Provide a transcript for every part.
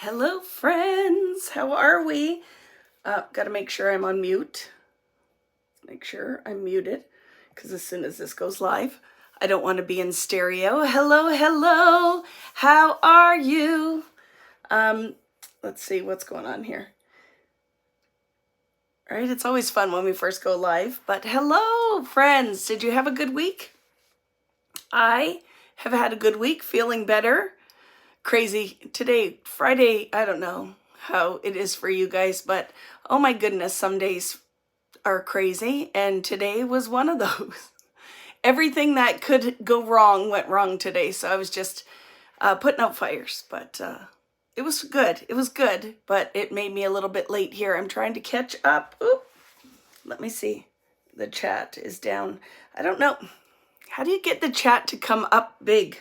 Hello, friends. How are we? Got to make sure I'm on mute. Make sure I'm muted because as soon as this goes live, I don't want to be in stereo. Hello, hello. How are you? Let's see what's going on here. All right, it's always fun when we first go live. But hello, friends. Did you have a good week? I have had a good week, feeling better. Crazy today, Friday. I don't know how it is for you guys, but oh my goodness, some days are crazy, and today was one of those. Everything that could go wrong went wrong today, so I was just putting out fires, but it was good. It was good, but it made me a little bit late here. I'm trying to catch up. Oop. Let me see. The chat is down. I don't know. How do you get the chat to come up big?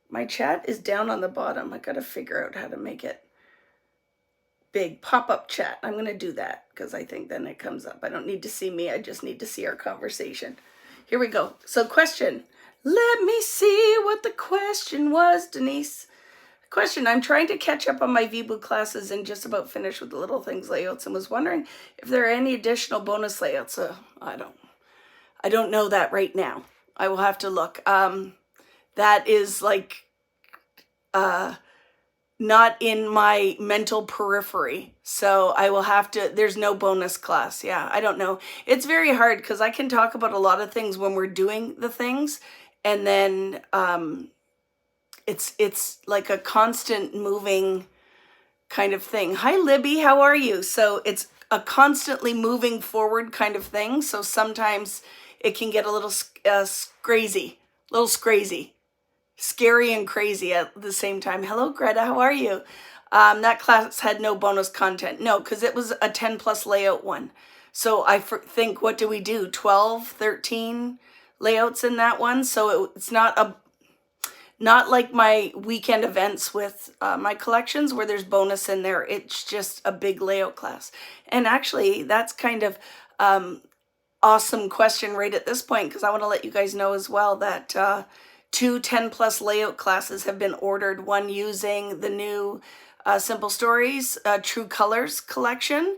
My chat is down on the bottom. I got to figure out how to make it big. Pop-up chat. I'm going to do that because I think then it comes up. I don't need to see me. I just need to see our conversation. Here we go. So question. Let me see what the question was, Denise. Question. I'm trying to catch up on my VBOO classes and just about finished with the little things layouts and was wondering if there are any additional bonus layouts. I don't know that right now. I will have to look. That is like not in my mental periphery. So I will have to, there's no bonus class. Yeah, I don't know. It's very hard because I can talk about a lot of things when we're doing the things. And then it's like a constant moving kind of thing. Hi, Libby, how are you? So it's a constantly moving forward kind of thing. So sometimes it can get a little crazy, scary and crazy at the same time. Hello, Greta, how are you? That class had no bonus content. No, because it was a 10 plus layout one. So I think, what do we do? 12, 13 layouts in that one. So it's not like my weekend events with my collections where there's bonus in there. It's just a big layout class. And actually, that's kind of awesome question right at this point, because I want to let you guys know as well that 2 10 plus layout classes have been ordered. One using the new Simple Stories True Colors collection,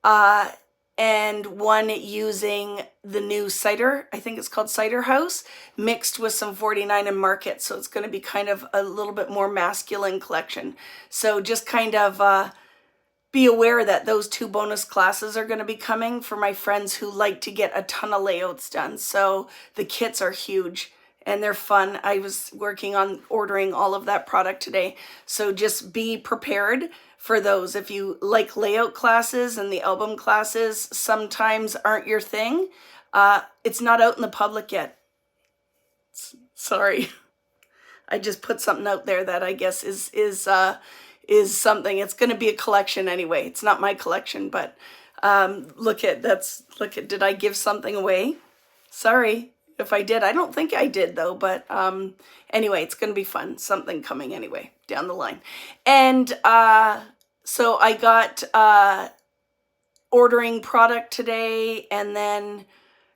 and one using the new cider, I think it's called Cider House, mixed with some 49 and Market. So it's going to be kind of a little bit more masculine collection. So just kind of be aware that those 2 bonus classes are going to be coming for my friends who like to get a ton of layouts done. So the kits are huge and they're fun. I was working on ordering all of that product today. So just be prepared for those. If you like layout classes and the album classes sometimes aren't your thing, it's not out in the public yet. Sorry. I just put something out there that I guess is something. It's going to be a collection anyway. It's not my collection, but look at, did I give something away? Sorry if I did. I don't think I did though, but anyway, it's going to be fun. Something coming anyway down the line. And so I got ordering product today, and then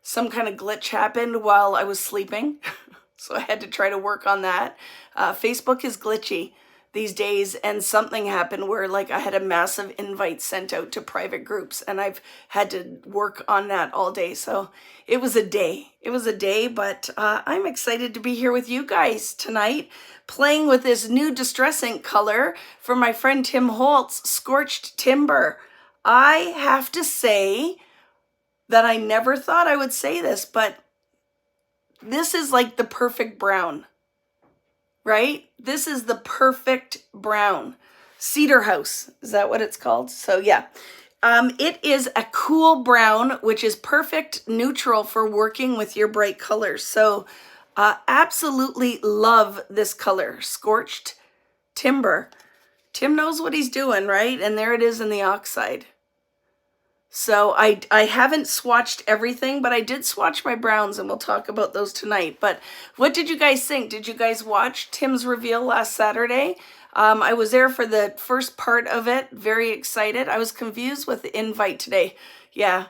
some kind of glitch happened while I was sleeping. So I had to try to work on that. Facebook is glitchy these days, and something happened where like I had a massive invite sent out to private groups, and I've had to work on that all day. So it was a day. But I'm excited to be here with you guys tonight, playing with this new Distress ink color from my friend Tim Holtz Scorched Timber. I have to say that I never thought I would say this, but this is like the perfect brown. Right? This is the perfect brown. Cedar House, is that what it's called? So yeah, it is a cool brown, which is perfect neutral for working with your bright colors. So absolutely love this color, Scorched Timber. Tim knows what he's doing, right? And there it is in the oxide. So I haven't swatched everything, but I did swatch my browns, and we'll talk about those tonight. But what did you guys think? Did you guys watch Tim's reveal last Saturday? I was there for the first part of it. Very excited. I was confused with the invite today. Yeah,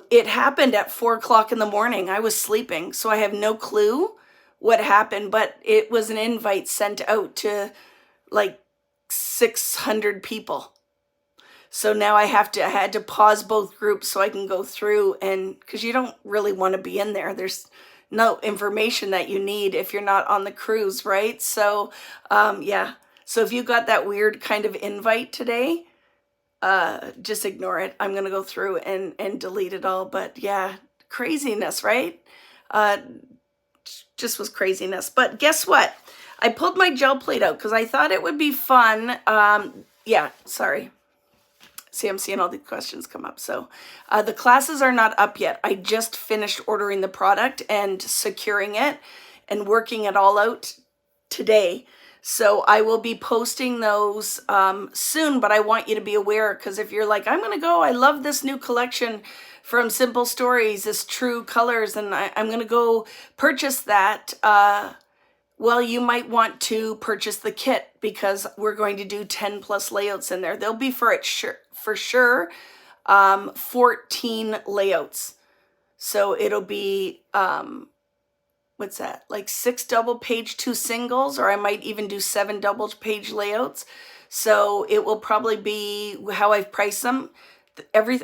it happened at 4 o'clock in the morning. I was sleeping, so I have no clue what happened, but it was an invite sent out to like 600 people. So now I had to pause both groups so I can go through, and because you don't really want to be in there. There's no information that you need if you're not on the cruise, right? So yeah. So if you got that weird kind of invite today, just ignore it. I'm gonna go through and delete it all. But yeah, craziness, right? Just was craziness. But guess what? I pulled my gel plate out because I thought it would be fun. Yeah, sorry. See, I'm seeing all the questions come up. So the classes are not up yet. I just finished ordering the product and securing it and working it all out today. So I will be posting those soon, but I want you to be aware, because if you're like, I'm going to go, I love this new collection from Simple Stories, this True Colors, and I'm going to go purchase that. Well, you might want to purchase the kit, because we're going to do 10 plus layouts in there. There'll be for sure 14 layouts. So it'll be, what's that? Like 6 double page, 2 singles, or I might even do 7 double page layouts. So it will probably be how I've priced them.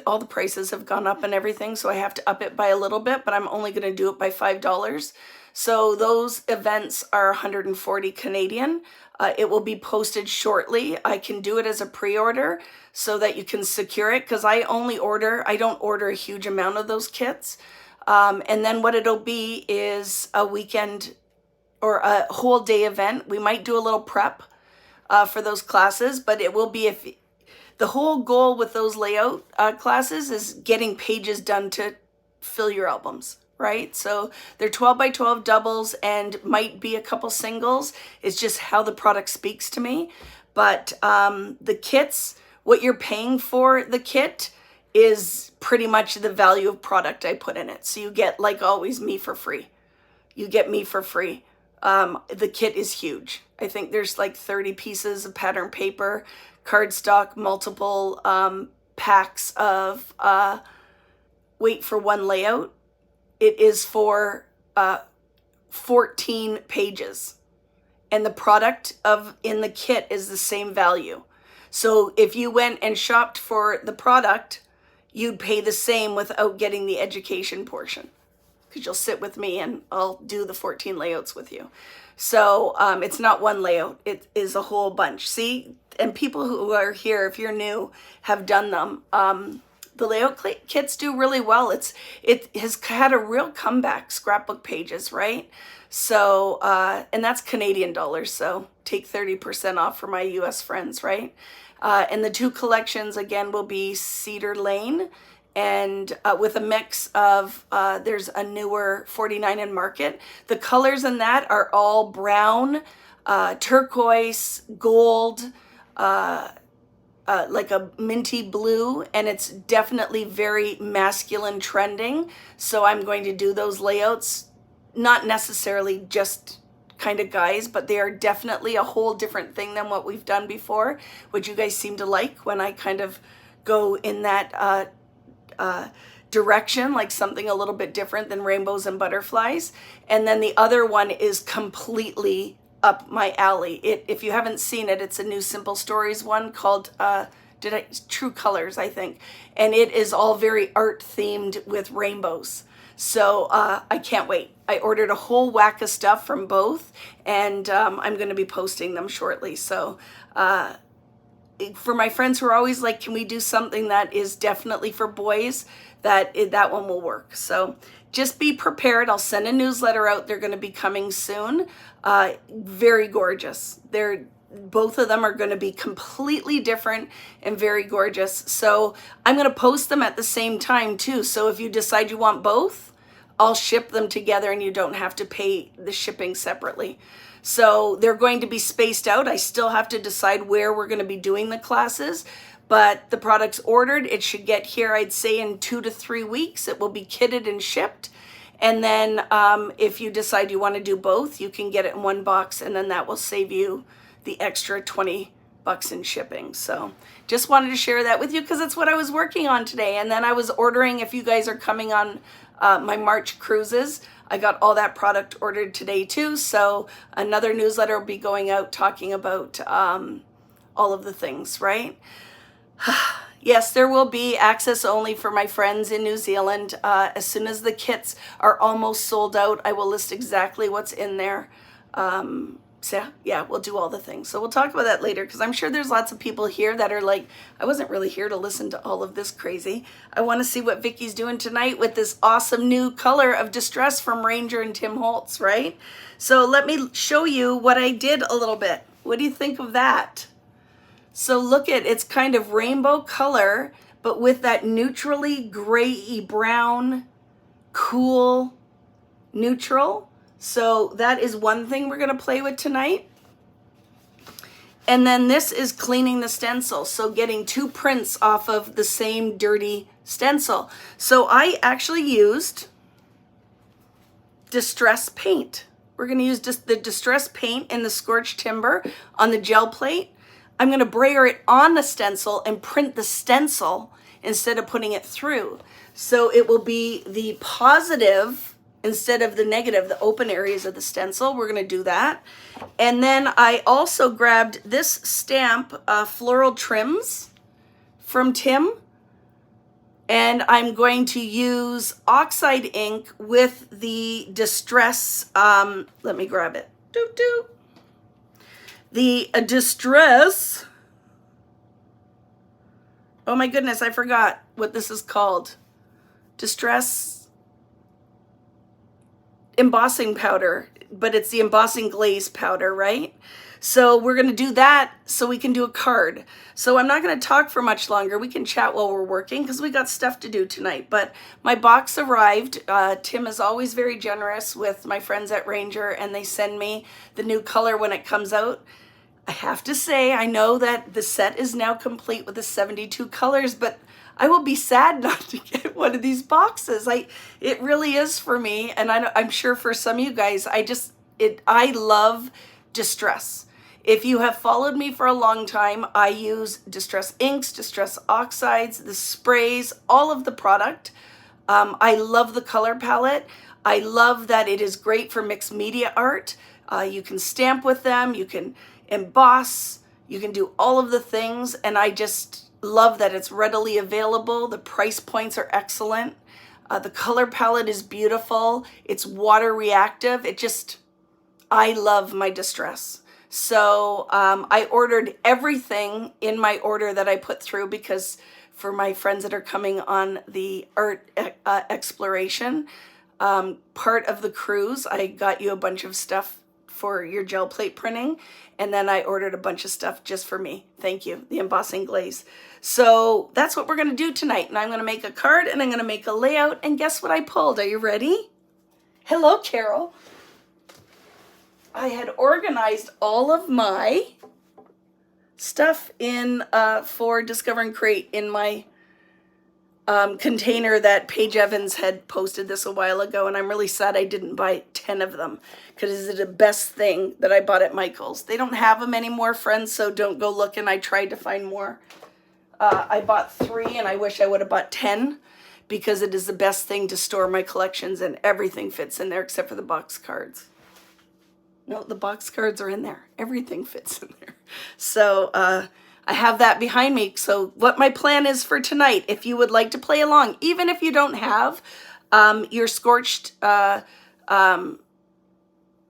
All the prices have gone up and everything, so I have to up it by a little bit, but I'm only going to do it by $5. So those events are 140 Canadian. It will be posted shortly. I can do it as a pre-order so that you can secure it, because I don't order a huge amount of those kits. And then what it'll be is a weekend or a whole day event. We might do a little prep for those classes, but it will be, if the whole goal with those layout classes is getting pages done to fill your albums, right? So they're 12 by 12 doubles and might be a couple singles. It's just how the product speaks to me. But the kits, what you're paying for the kit is pretty much the value of product I put in it. So you get, like always, me for free. You get me for free. The kit is huge. I think there's like 30 pieces of pattern paper, cardstock, multiple packs of weight for one layout. It is for 14 pages. And the product in the kit is the same value. So if you went and shopped for the product, you'd pay the same without getting the education portion, because you'll sit with me and I'll do the 14 layouts with you. So it's not one layout, it is a whole bunch. See, and people who are here, if you're new, have done them. The layout kits do really well. It has had a real comeback, scrapbook pages, right? So, and that's Canadian dollars, so take 30% off for my US friends, right? And the 2 collections, again, will be Cedar Lane, and with a mix of, there's a newer 49 in Market. The colors in that are all brown, turquoise, gold, like a minty blue, and it's definitely very masculine trending. So I'm going to do those layouts, not necessarily just kind of guys, but they are definitely a whole different thing than what we've done before, which you guys seem to like when I kind of go in that direction, like something a little bit different than rainbows and butterflies. And then the other one is completely up my alley. If you haven't seen it, it's a new Simple Stories one called True Colors, I think, and it is all very art themed with rainbows. So I can't wait. I ordered a whole whack of stuff from both, and I'm going to be posting them shortly. So for my friends who are always like, can we do something that is definitely for boys, that one will work. So just be prepared. I'll send a newsletter out. They're going to be coming soon. Very gorgeous. Both of them are going to be completely different and very gorgeous. So I'm going to post them at the same time too. So if you decide you want both, I'll ship them together and you don't have to pay the shipping separately. So they're going to be spaced out. I still have to decide where we're going to be doing the classes, but the product's ordered. It should get here, I'd say, in 2 to 3 weeks. It will be kitted and shipped. And then if you decide you want to do both, you can get it in one box, and then that will save you the extra $20 in shipping. So just wanted to share that with you because it's what I was working on today. And then I was ordering, if you guys are coming on my March cruises, I got all that product ordered today too. So another newsletter will be going out talking about all of the things, right? Yes, there will be access only for my friends in New Zealand. As soon as the kits are almost sold out, I will list exactly what's in there. So yeah, we'll do all the things. So we'll talk about that later, because I'm sure there's lots of people here that are like, I wasn't really here to listen to all of this crazy. I want to see what Vicky's doing tonight with this awesome new color of Distress from Ranger and Tim Holtz, right? So let me show you what I did a little bit. What do you think of that? So look at, it's kind of rainbow color, but with that neutrally gray brown, cool neutral. So that is one thing we're gonna play with tonight. And then this is cleaning the stencil. So getting two prints off of the same dirty stencil. So I actually used Distress paint. We're gonna use just the Distress paint in the Scorched Timber on the gel plate. I'm going to brayer it on the stencil and print the stencil instead of putting it through. So it will be the positive instead of the negative, the open areas of the stencil. We're going to do that. And then I also grabbed this stamp, Floral Trims from Tim. And I'm going to use oxide ink with the Distress. Let me grab it. Doop, doop. The Distress, oh my goodness, I forgot what this is called. Distress embossing powder, but it's the embossing glaze powder, right? So we're gonna do that so we can do a card. So I'm not gonna talk for much longer. We can chat while we're working because we got stuff to do tonight. But my box arrived. Tim is always very generous with my friends at Ranger, and they send me the new color when it comes out. I have to say, I know that the set is now complete with the 72 colors, but I will be sad not to get one of these boxes. It really is for me, and I'm sure for some of you guys, I love Distress. If you have followed me for a long time, I use Distress inks, Distress oxides, the sprays, all of the product. I love the color palette. I love that it is great for mixed media art. You can stamp with them, you can emboss, you can do all of the things, and I just love that it's readily available. The price points are excellent. The color palette is beautiful. It's water reactive. I love my Distress. So I ordered everything in my order that I put through, because for my friends that are coming on the art exploration part of the cruise, I got you a bunch of stuff for your gel plate printing, and then I ordered a bunch of stuff just for me. Thank you, the embossing glaze. So that's what we're gonna do tonight, and I'm gonna make a card, and I'm gonna make a layout, and guess what I pulled? Are you ready? Hello, Carol. I had organized all of my stuff in for Discover and Create in my container that Paige Evans had posted this a while ago, and I'm really sad I didn't buy 10 of them, because it's the best thing that I bought at Michael's. They don't have them anymore, friends, so don't go looking. I tried to find more. I bought 3, and I wish I would have bought 10, because it is the best thing to store my collections, and everything fits in there except for the box cards. No, the box cards are in there. Everything fits in there. So I have that behind me. So what my plan is for tonight, if you would like to play along, even if you don't have your Scorched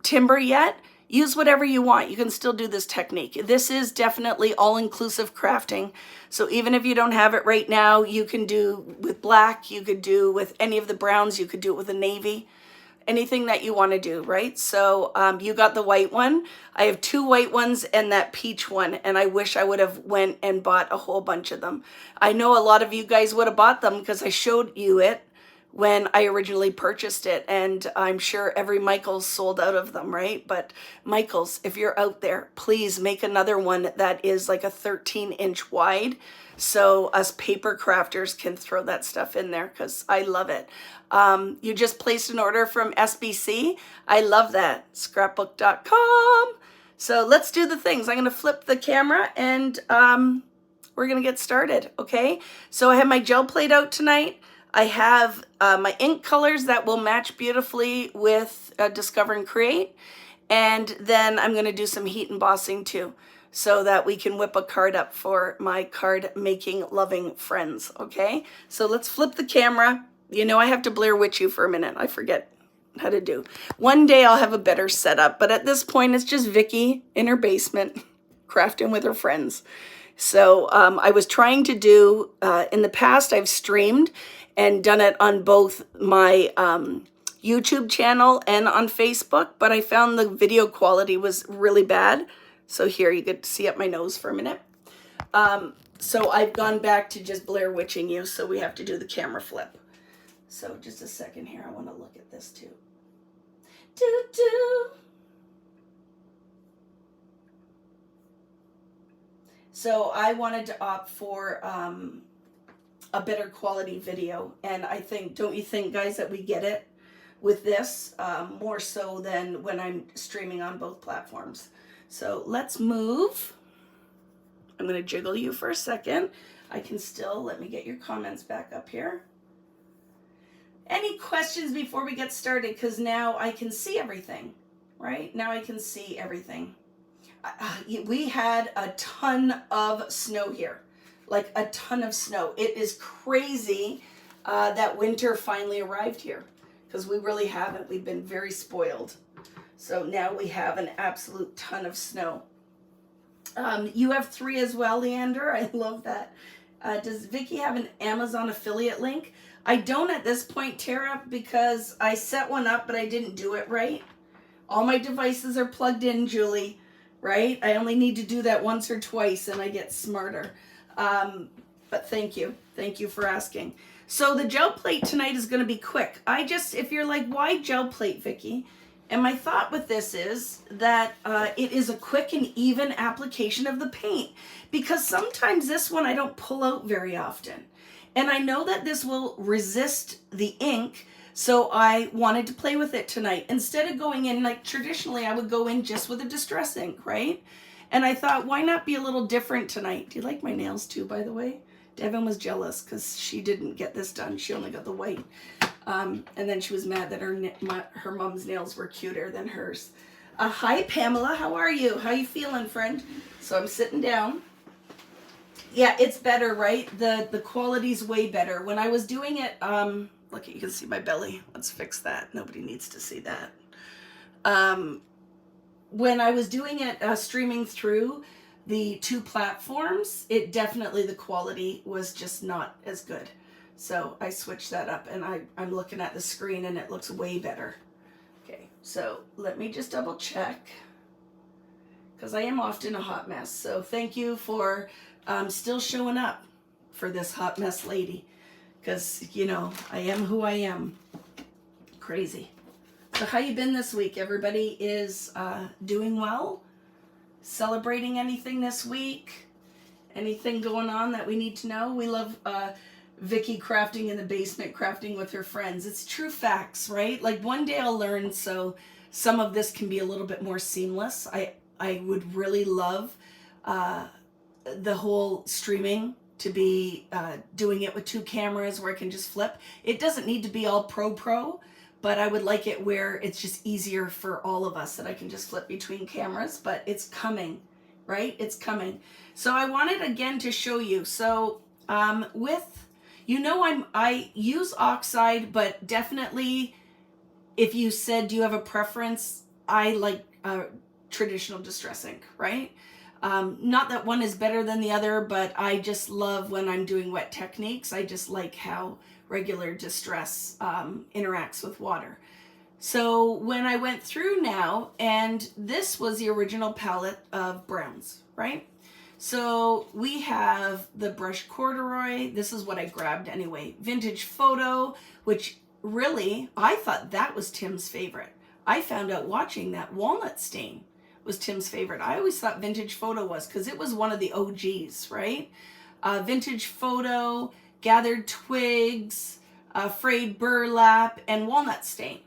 Timber yet, use whatever you want. You can still do this technique. This is definitely all-inclusive crafting. So even if you don't have it right now, you can do with black, you could do with any of the browns, you could do it with a navy. Anything that you want to do, right? So you got the white one. I have 2 white ones and that peach one, and I wish I would have went and bought a whole bunch of them. I know a lot of you guys would have bought them because I showed you it when I originally purchased it, and I'm sure every Michael's sold out of them, right? But Michael's, if you're out there, please make another one that is like a 13-inch wide, so us paper crafters can throw that stuff in there, because I love it. You just placed an order from SBC. I love that. Scrapbook.com. So let's do the things. I'm going to flip the camera, and we're going to get started, okay? So I have my gel plate out tonight. I have my ink colors that will match beautifully with Discover and Create. And then I'm going to do some heat embossing too. so that we can whip a card up for my card making loving friends. Okay, so let's flip the camera. You know, I have to Blair Witch you for a minute. I forget how to do. One day I'll have a better setup, but at this point it's just Vicky in her basement crafting with her friends. So I was trying to do, in the past I've streamed and done it on both my YouTube channel and on Facebook, but I found the video quality was really bad. So here you get to see up my nose for a minute. So I've gone back to just Blair Witching you, so we have to do the camera flip. So just a second here, I want to look at this too. Doo-doo. So I wanted to opt for a better quality video, and I think, don't you think, guys, that we get it with this more so than when I'm streaming on both platforms? So let's move. I'm going to jiggle you for a second. I can still, let me get your comments back up here. Any questions before we get started? Because now I can see everything, right? Now I can see everything. We had a ton of snow here, like a ton of snow. It is crazy that winter finally arrived here, because we really haven't. We've been very spoiled. So now we have an absolute ton of snow. You have 3 as well, Leander. I love that. Does Vicky have an Amazon affiliate link? I don't at this point, Tara, because I set one up, but I didn't do it right. All my devices are plugged in, Julie, right? I only need to do that once or twice and I get smarter. But thank you. Thank you for asking. So the gel plate tonight is going to be quick. If you're like, why gel plate, Vicky? And my thought with this is that it is a quick and even application of the paint, because sometimes this one I don't pull out very often. And I know that this will resist the ink, so I wanted to play with it tonight. Instead of going in, like traditionally I would go in just with a distress ink, right? And I thought, why not be a little different tonight? Do you like my nails too, by the way? Devin was jealous because she didn't get this done. She only got the white. And then she was mad that her mom's nails were cuter than hers. Hi, Pamela. How are you? How you feeling, friend? So I'm sitting down. Yeah, it's better, right? The quality's way better. When I was doing it, look, you can see my belly. Let's fix that. Nobody needs to see that. When I was doing it, streaming through the 2 platforms, the quality was just not as good. So I switched that up, and I'm looking at the screen and it looks way better. Okay, so let me just double check, because I am often a hot mess. So thank you for still showing up for this hot mess lady, because, you know, I am who I am. Crazy. So how you been this week? Everybody is doing well? Celebrating anything this week? Anything going on that we need to know? We love Vicky crafting in the basement, crafting with her friends. It's true facts, right? Like one day I'll learn, so some of this can be a little bit more seamless. I would really love the whole streaming to be doing it with 2 cameras where I can just flip. It doesn't need to be all pro, but I would like it where it's just easier for all of us that I can just flip between cameras, but it's coming, right? It's coming. So I wanted again to show you. So I use oxide, but definitely if you said, do you have a preference? I like traditional distress ink, right? Not that one is better than the other, but I just love when I'm doing wet techniques. I just like how regular distress interacts with water. So when I went through now, and this was the original palette of browns, right? So we have the brush corduroy. This is what I grabbed anyway. Vintage photo, which really, I thought that was Tim's favorite. I found out watching that walnut stain was Tim's favorite. I always thought vintage photo was, because it was one of the OGs, right? Vintage photo, gathered twigs, frayed burlap, and walnut stain.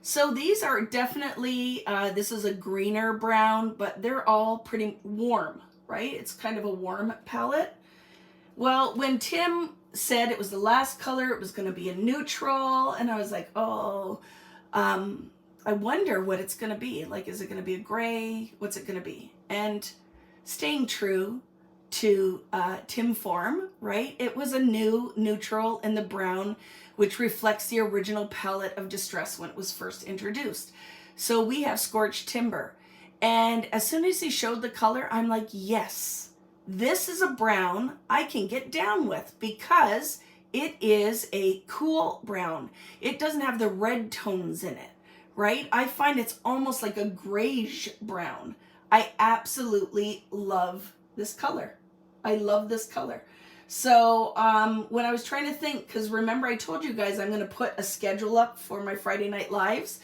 So these are definitely, this is a greener brown, but they're all pretty warm, right? It's kind of a warm palette. Well, when Tim said it was the last color, it was going to be a neutral, and I was like, oh, I wonder what it's going to be. Like, is it going to be a gray? What's it going to be? And staying true to Tim Form, right? It was a new neutral in the brown, which reflects the original palette of Distress when it was first introduced. So we have Scorched Timber. And as soon as he showed the color, I'm like, yes, this is a brown I can get down with because it is a cool brown. It doesn't have the red tones in it, right? I find it's almost like a grayish brown. I absolutely love this color. I love this color. So when I was trying to think, because remember I told you guys I'm going to put a schedule up for my Friday Night Lives.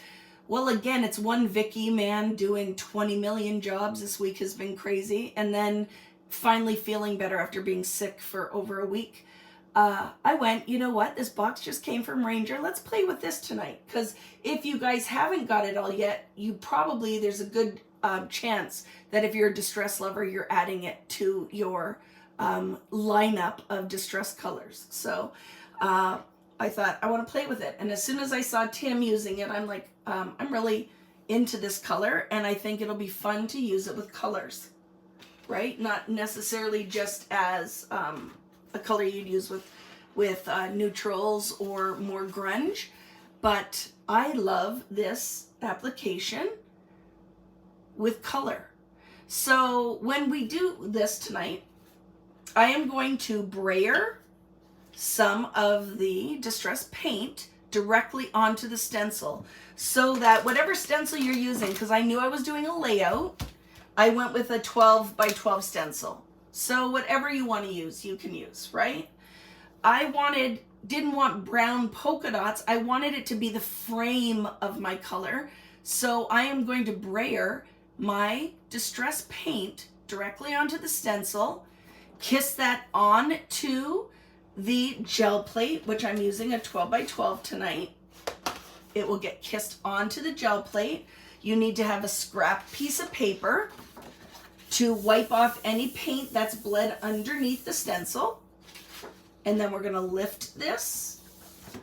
Well, again, it's one Vicky man doing 20 million jobs. This week has been crazy. And then finally feeling better after being sick for over a week. I went, you know what? This box just came from Ranger. Let's play with this tonight. Because if you guys haven't got it all yet, there's a good chance that if you're a Distress lover, you're adding it to your lineup of Distress colors. So I thought I want to play with it. And as soon as I saw Tim using it, I'm like, I'm really into this color, and I think it'll be fun to use it with colors, right? Not necessarily just as a color you'd use with neutrals or more grunge, but I love this application with color. So when we do this tonight, I am going to brayer some of the Distress paint directly onto the stencil so that whatever stencil you're using, because I knew I was doing a layout, I went with a 12 by 12 stencil. So whatever you want to use, you can use, right? I didn't want brown polka dots. I wanted it to be the frame of my color. So I am going to brayer my Distress paint directly onto the stencil, kiss that on to the gel plate, which I'm using a 12 by 12 tonight. It will get kissed onto the gel plate. You need to have a scrap piece of paper to wipe off any paint that's bled underneath the stencil. And then we're going to lift this.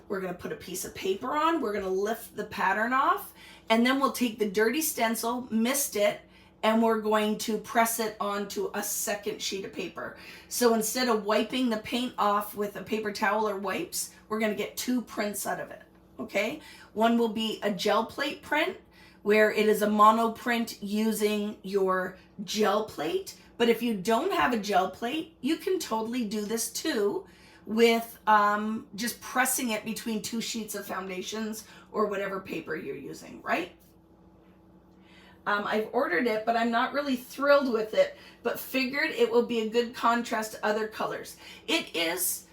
We're going to put a piece of paper on. We're going to lift the pattern off. And then we'll take the dirty stencil, mist it, and we're going to press it onto a second sheet of paper. So instead of wiping the paint off with a paper towel or wipes, we're going to get two prints out of it, okay? One will be a gel plate print, where it is a mono print using your gel plate. But if you don't have a gel plate, you can totally do this too with just pressing it between two sheets of foundations or whatever paper you're using, right? I've ordered it, but I'm not really thrilled with it, but figured it will be a good contrast to other colors. It is,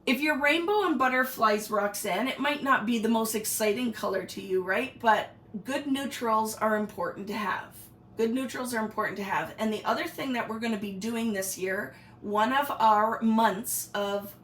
if you're rainbow and butterflies, Roxanne, it might not be the most exciting color to you, right? But good neutrals are important to have. Good neutrals are important to have. And the other thing that we're going to be doing this year, one of our months of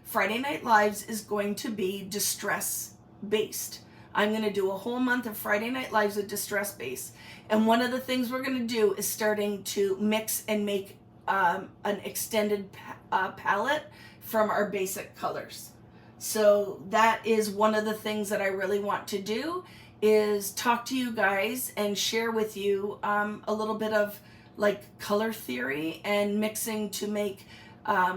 Friday Night Lives is going to be Distress based. I'm going to do a whole month of Friday Night Lives with Distress base. And one of the things we're going to do is starting to mix and make an extended palette from our basic colors. So that is one of the things that I really want to do, is talk to you guys and share with you a little bit of like color theory and mixing to make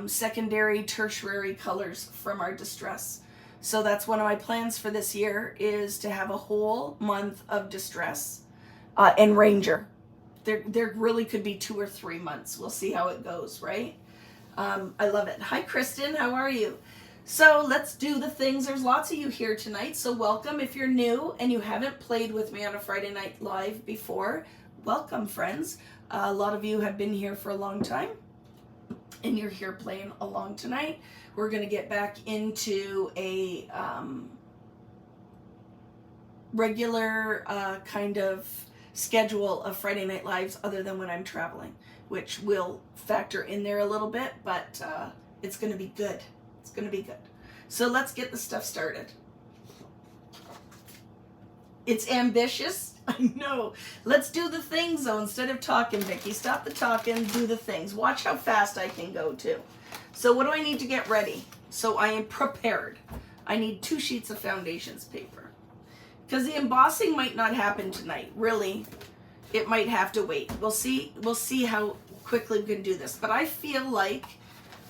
secondary, tertiary colors from our Distress. So that's one of my plans for this year, is to have a whole month of Distress and Ranger. There really could be 2 or 3 months. We'll see how it goes, right? I love it. Hi, Kristen. How are you? So let's do the things. There's lots of you here tonight, so welcome. If you're new and you haven't played with me on a Friday Night Live before, welcome, friends. A lot of you have been here for a long time, and you're here playing along tonight. We're going to get back into a regular kind of schedule of Friday Night Lives other than when I'm traveling, which will factor in there a little bit, but it's going to be good. It's going to be good. So let's get the stuff started. It's ambitious. I know. Let's do the things, though, instead of talking, Vicky. Stop the talking, do the things. Watch how fast I can go, too. So what do I need to get ready? So I am prepared. I need 2 sheets of foundations paper. Because the embossing might not happen tonight. Really, it might have to wait. We'll see how quickly we can do this. But I feel like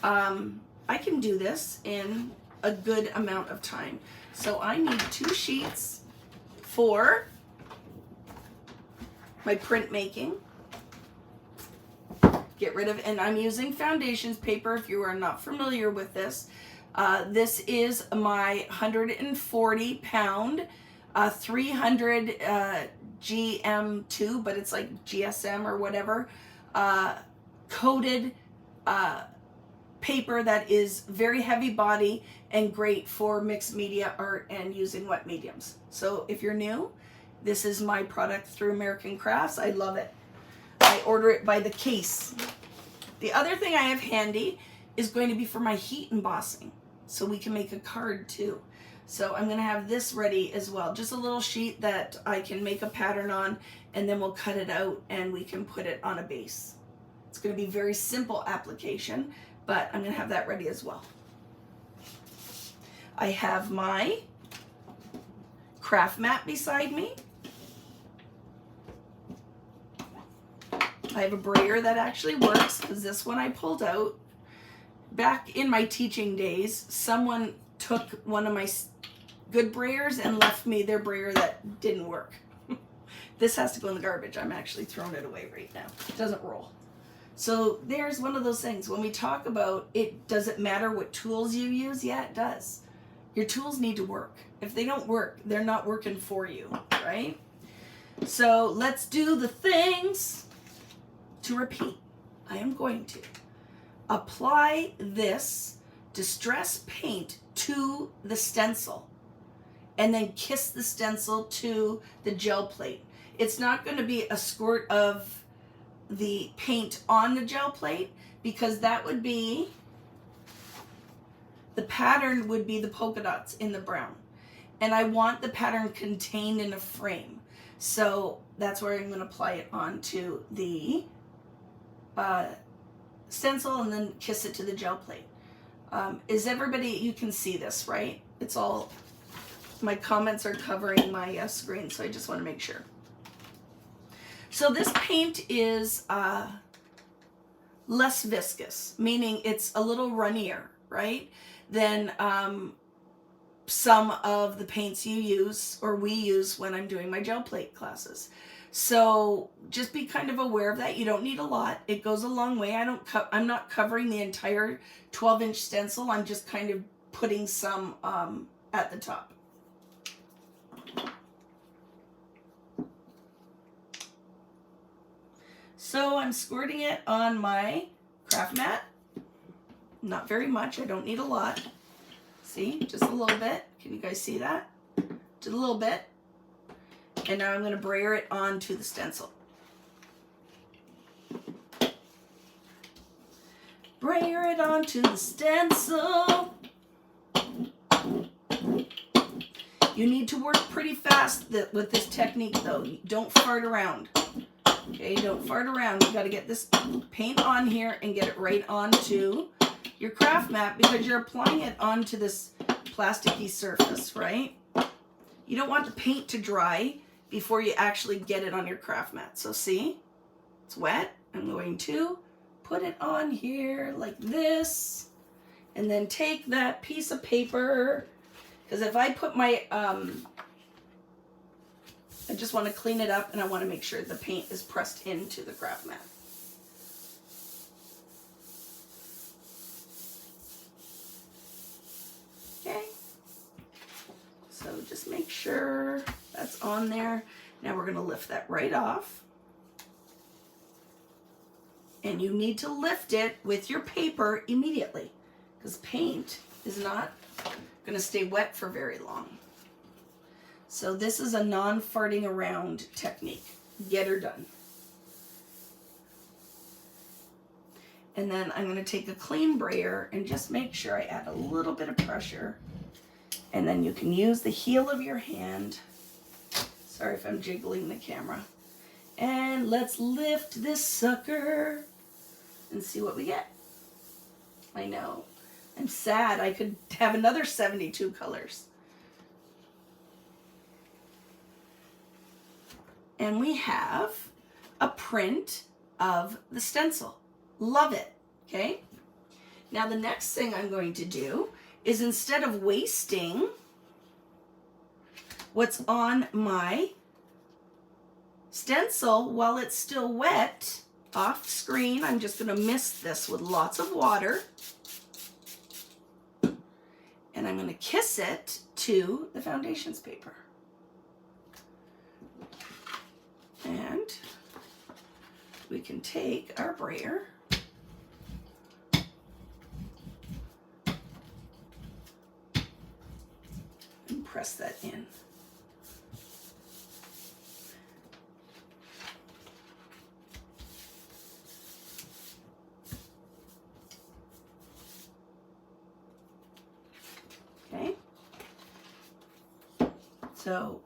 I can do this in a good amount of time. So I need 2 sheets for my printmaking. Get rid of, and I'm using foundations paper if you are not familiar with this. This is my 140 pound 300 GM2, but it's like GSM or whatever, coated paper that is very heavy body and great for mixed media art and using wet mediums. So if you're new, this is my product through American Crafts. I love it. I order it by the case. The other thing I have handy is going to be for my heat embossing, so we can make a card too. So I'm going to have this ready as well. Just a little sheet that I can make a pattern on, and then we'll cut it out and we can put it on a base. It's going to be very simple application, but I'm going to have that ready as well. I have my craft mat beside me. I have a brayer that actually works, because this one I pulled out. Back in my teaching days, someone took one of my good brayers and left me their brayer that didn't work. This has to go in the garbage. I'm actually throwing it away right now. It doesn't roll. So there's one of those things. When we talk about it, does it matter what tools you use? Yeah, it does. Your tools need to work. If they don't work, they're not working for you, right? So let's do the things to repeat. I am going to apply this Distress paint to the stencil and then kiss the stencil to the gel plate. It's not going to be a squirt of the paint on the gel plate, because that would be, the pattern would be the polka dots in the brown. And I want the pattern contained in a frame. So that's where I'm going to apply it onto the stencil and then kiss it to the gel plate. Is everybody, you can see this, right? It's all, my comments are covering my screen, so I just want to make sure. So this paint is less viscous, meaning it's a little runnier, right, than some of the paints you use or we use when I'm doing my gel plate classes. So just be kind of aware of that. You don't need a lot. It goes a long way. I'm not covering the entire 12-inch stencil. I'm just kind of putting some at the top. So I'm squirting it on my craft mat. Not very much. I don't need a lot. See, just a little bit. Can you guys see that? Just a little bit. And now I'm going to brayer it onto the stencil. Brayer it onto the stencil. You need to work pretty fast with this technique though. Don't fart around. Okay, don't fart around. You got to get this paint on here and get it right onto your craft mat, because you're applying it onto this plasticky surface, right? You don't want the paint to dry before you actually get it on your craft mat. So see, it's wet. I'm going to put it on here like this, and then take that piece of paper, because if I put my, I just want to clean it up, and I want to make sure the paint is pressed into the craft mat. Okay, so just make sure that's on there. Now we're going to lift that right off. And you need to lift it with your paper immediately, because paint is not going to stay wet for very long. So this is a non-farting around technique. Get her done. And then I'm going to take a clean brayer and just make sure I add a little bit of pressure. And then you can use the heel of your hand. Sorry if I'm jiggling the camera. And let's lift this sucker and see what we get. I know. I'm sad. I could have another 72 colors. And we have a print of the stencil. Love it, okay? Now the next thing I'm going to do is, instead of wasting what's on my stencil while it's still wet off screen, I'm just going to mist this with lots of water. And I'm going to kiss it to the foundations paper. And we can take our brayer and press that in. Okay. So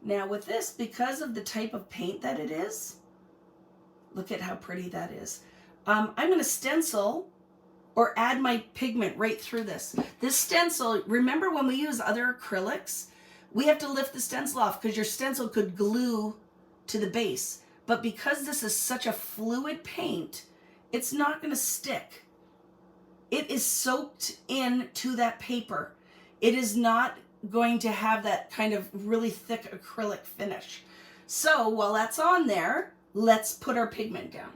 now with this, because of the type of paint that it is, look at how pretty that is. I'm going to stencil or add my pigment right through this. This stencil, remember when we use other acrylics, we have to lift the stencil off because your stencil could glue to the base. But because this is such a fluid paint, it's not going to stick. It is soaked into that paper. It is not going to have that kind of really thick acrylic finish. So while that's on there, let's put our pigment down.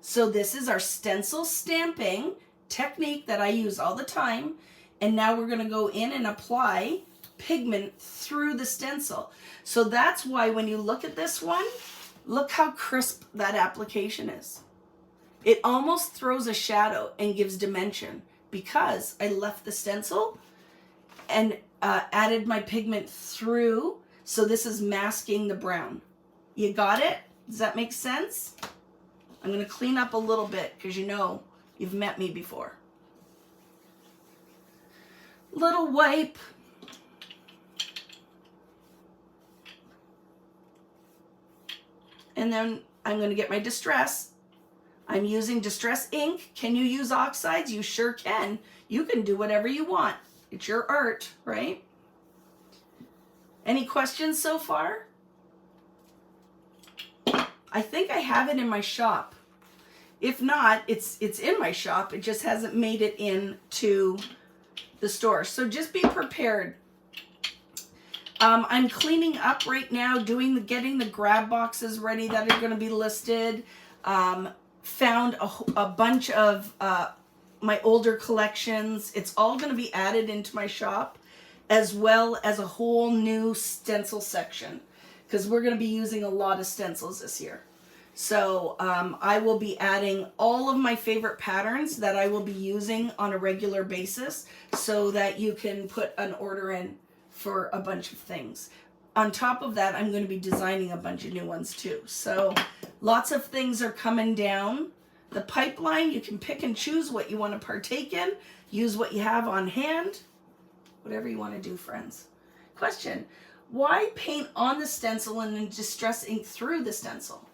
So this is our stencil stamping technique that I use all the time. And now we're going to go in and apply pigment through the stencil. So that's why when you look at this one, look how crisp that application is. It almost throws a shadow and gives dimension because I left the stencil and added my pigment through. So this is masking the brown. You got it? Does that make sense? I'm going to clean up a little bit because you know you've met me before. Little wipe. And then I'm going to get my Distress. I'm using Distress ink. Can you use oxides? You sure can. You can do whatever you want. It's your art, right? Any questions so far? I think I have it in my shop. If not, it's in my shop. It just hasn't made it into the store. So just be prepared. I'm cleaning up right now, getting the grab boxes ready that are going to be listed. Found a bunch of my older collections. It's all going to be added into my shop, as well as a whole new stencil section, because we're going to be using a lot of stencils this year. So I will be adding all of my favorite patterns that I will be using on a regular basis so that you can put an order in for a bunch of things. On top of that, I'm going to be designing a bunch of new ones too. So lots of things are coming down the pipeline. You can pick and choose what you want to partake in. Use what you have on hand. Whatever you want to do, friends. Question: why paint on the stencil and then Distress ink through the stencil?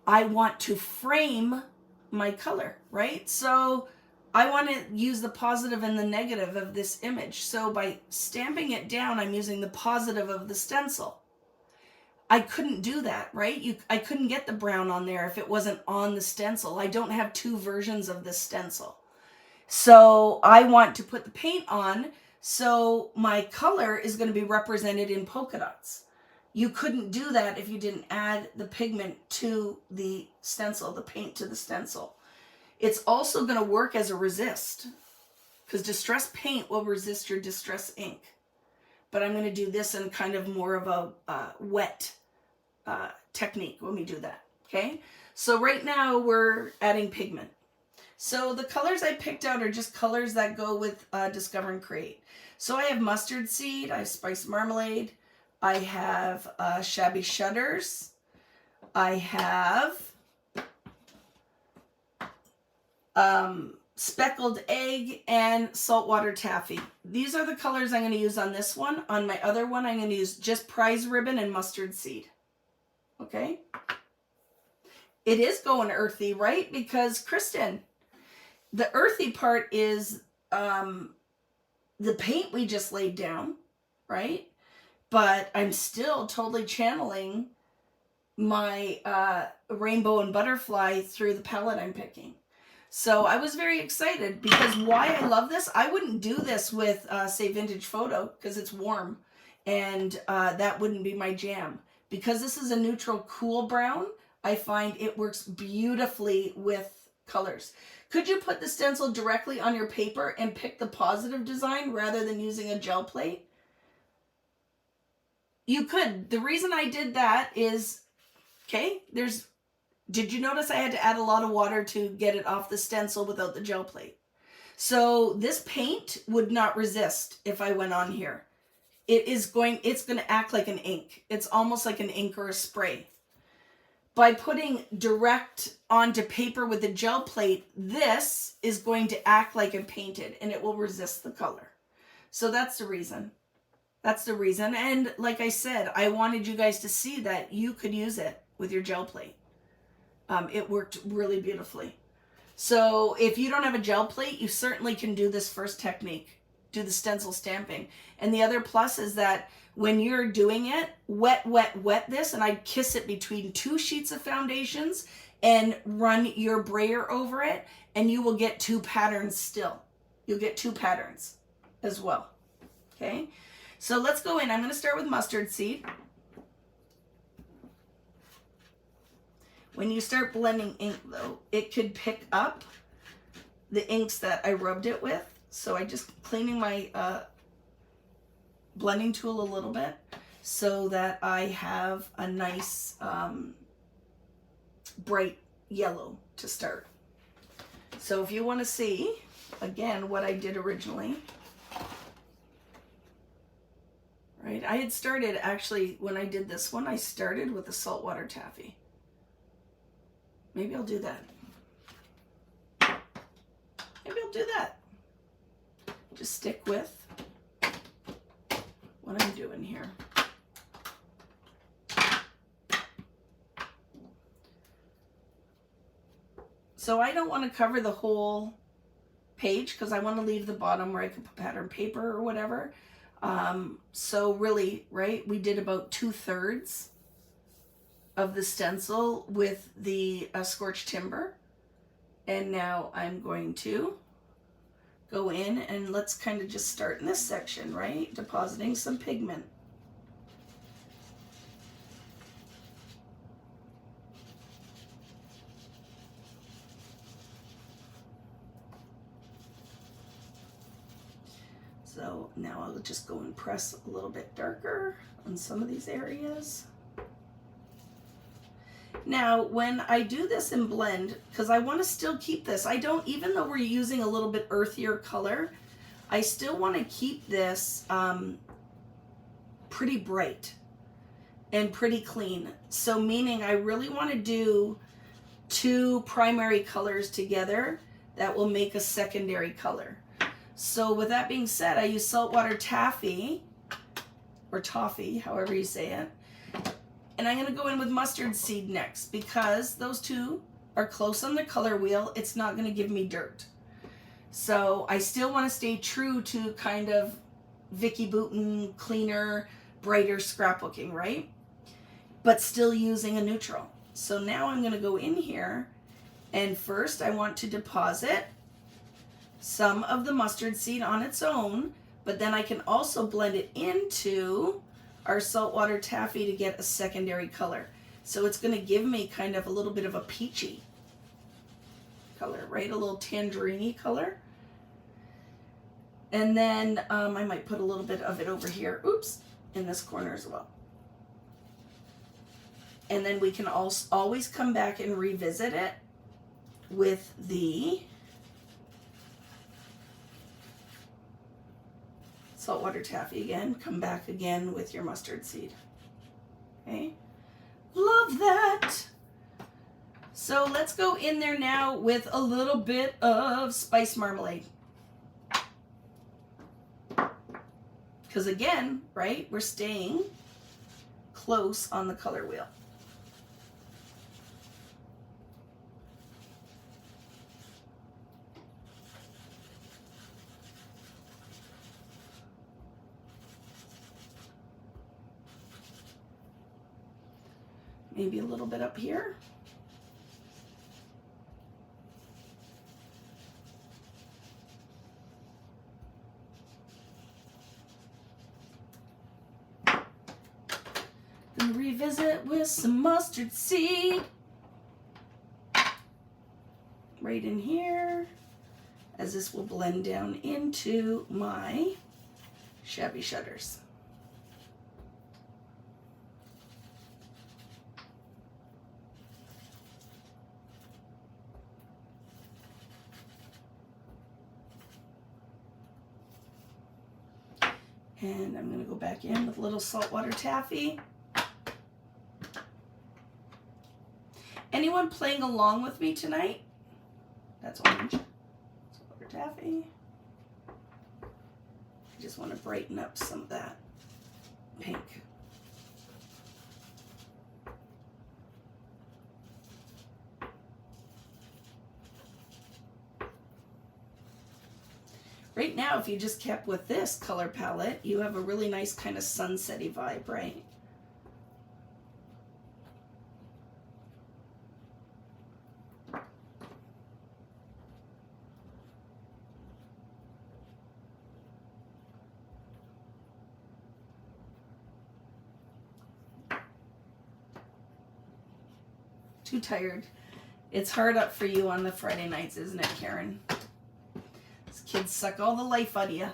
I want to frame my color, right? So I want to use the positive and the negative of this image. So by stamping it down, I'm using the positive of the stencil. I couldn't do that, right? I couldn't get the brown on there if it wasn't on the stencil. I don't have two versions of this stencil. So I want to put the paint on, so my color is going to be represented in polka dots. You couldn't do that if you didn't add the pigment to the stencil, the paint to the stencil. It's also going to work as a resist, because Distress paint will resist your Distress ink. But I'm going to do this in kind of more of a wet technique when we do that. Okay, so right now we're adding pigment. So the colors I picked out are just colors that go with Discover and Create. So I have mustard seed, I have spice marmalade, I have shabby shudders, I have speckled egg, and saltwater taffy. These are the colors I'm going to use on this one. On my other one, I'm going to use just prize ribbon and mustard seed. Okay? It is going earthy, right? Because, Kristen, the earthy part is the paint we just laid down, right? But I'm still totally channeling my rainbow and butterfly through the palette I'm picking. So I was very excited because why I love this, I wouldn't do this with, say, Vintage Photo because it's warm and that wouldn't be my jam. Because this is a neutral cool brown, I find it works beautifully with colors. Could you put the stencil directly on your paper and pick the positive design rather than using a gel plate? You could. The reason I did that is, okay, did you notice I had to add a lot of water to get it off the stencil without the gel plate? So this paint would not resist if I went on here. It's going to act like an ink. It's almost like an ink or a spray. By putting direct onto paper with a gel plate, this is going to act like it painted and it will resist the color. So that's the reason. That's the reason. And like I said, I wanted you guys to see that you could use it with your gel plate. It worked really beautifully. So if you don't have a gel plate, you certainly can do this first technique. Do the stencil stamping. And the other plus is that when you're doing it, wet this, and I'd kiss it between 2 sheets of foundations and run your brayer over it, and you will get 2 patterns still. You'll get 2 patterns as well. Okay, so let's go in. I'm going to start with mustard seed. When you start blending ink, though, it could pick up the inks that I rubbed it with. So I just cleaning my blending tool a little bit so that I have a nice bright yellow to start. So if you want to see, again, what I did originally, right? I had started, actually, when I did this one, I started with a saltwater taffy. Maybe I'll do that. Maybe I'll do that. Just stick with what I'm doing here. So I don't want to cover the whole page because I want to leave the bottom where I could put pattern paper or whatever. So really, right, we did about 2/3 of the stencil with the scorched timber. And now I'm going to go in and let's kind of just start in this section, right? Depositing some pigment. So now I'll just go and press a little bit darker on some of these areas. Now, when I do this in blend, because I want to still keep this, I don't, even though we're using a little bit earthier color, I still want to keep this pretty bright and pretty clean. So meaning I really want to do 2 primary colors together that will make a secondary color. So with that being said, I use saltwater taffy, or toffee, however you say it. And I'm going to go in with mustard seed next because those 2 are close on the color wheel. It's not going to give me dirt. So I still want to stay true to kind of Vicki Boutin, cleaner, brighter scrapbooking, right? But still using a neutral. So now I'm going to go in here and first I want to deposit some of the mustard seed on its own, but then I can also blend it into our saltwater taffy to get a secondary color. So it's going to give me kind of a little bit of a peachy color, right? A little tangerine color. And then I might put a little bit of it over here, oops, in this corner as well. And then we can also always come back and revisit it with the saltwater taffy again. Come back again with your mustard seed. Okay, love that. So let's go in there now with a little bit of spice marmalade. Because again, right, we're staying close on the color wheel. maybe a little bit up here. And revisit with some mustard seed right in here, as this will blend down into my shabby shutters. And I'm going to go back in with a little saltwater taffy. Anyone playing along with me tonight? That's orange. Saltwater taffy. I just want to brighten up some of that pink. Right now, if you just kept with this color palette, you have a really nice kind of sunsetty vibe, right? Too tired. It's hard up for you on the Friday nights, isn't it, Karen? These kids suck all the life out of you.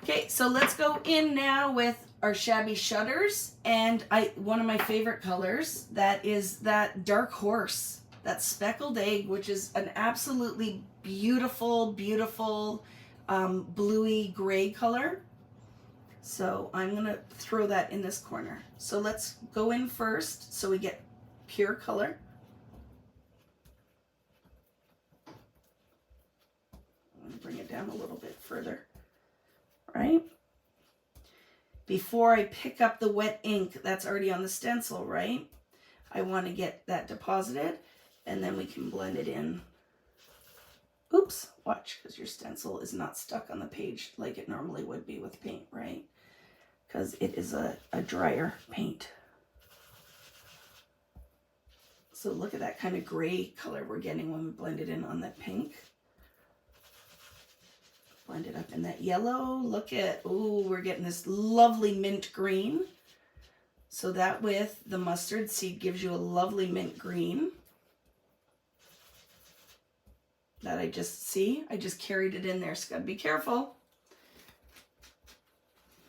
Okay, so let's go in now with our shabby shutters, and one of my favorite colors, that is that dark horse, that speckled egg, which is an absolutely beautiful, beautiful bluey gray color. So I'm gonna throw that in this corner. So let's go in first so we get pure color. I'm going to bring it down a little bit further, right? Before I pick up the wet ink that's already on the stencil, right? I want to get that deposited, and then we can blend it in. Oops, watch, because your stencil is not stuck on the page like it normally would be with paint, right? Because it is a drier paint. So look at that kind of gray color we're getting when we blend it in on that pink. Blend it up in that yellow. Look at, ooh, we're getting this lovely mint green. So that with the mustard seed gives you a lovely mint green. That I just carried it in there, so gotta be careful.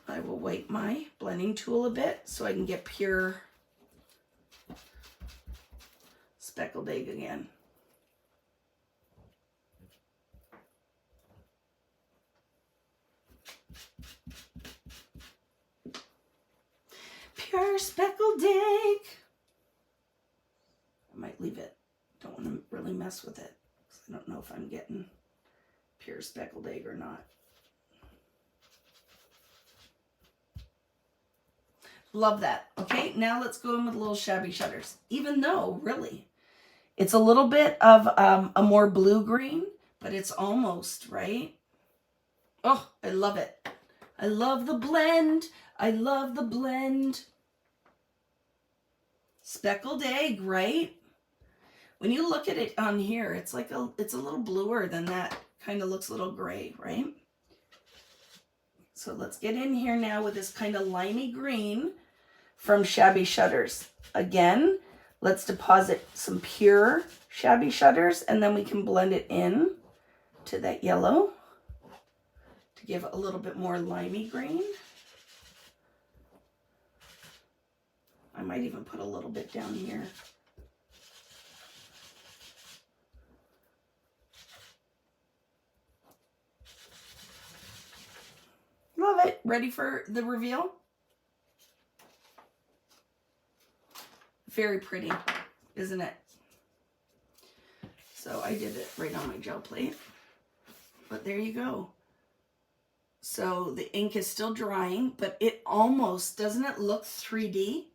I will wipe my blending tool a bit so I can get pure speckled egg again. Pure speckled egg. I might leave it. Don't want to really mess with it, because I don't know if I'm getting pure speckled egg or not. Love that. Okay, now let's go in with little shabby shutters. Even though, really, it's a little bit of a more blue-green, but it's almost, right? Oh, I love it. I love the blend. I love the blend. Speckled egg, right? When you look at it on here, it's like it's a little bluer than that. Kind of looks a little gray, right? So let's get in here now with this kind of limey green from Shabby Shutters. Again, let's deposit some pure Shabby Shutters, and then we can blend it in to that yellow to give a little bit more limey green. I might even put a little bit down here. Love it. Ready for the reveal? Very pretty, isn't it? So I did it right on my gel plate, but there you go. So the ink is still drying, but it almost, doesn't it look 3D?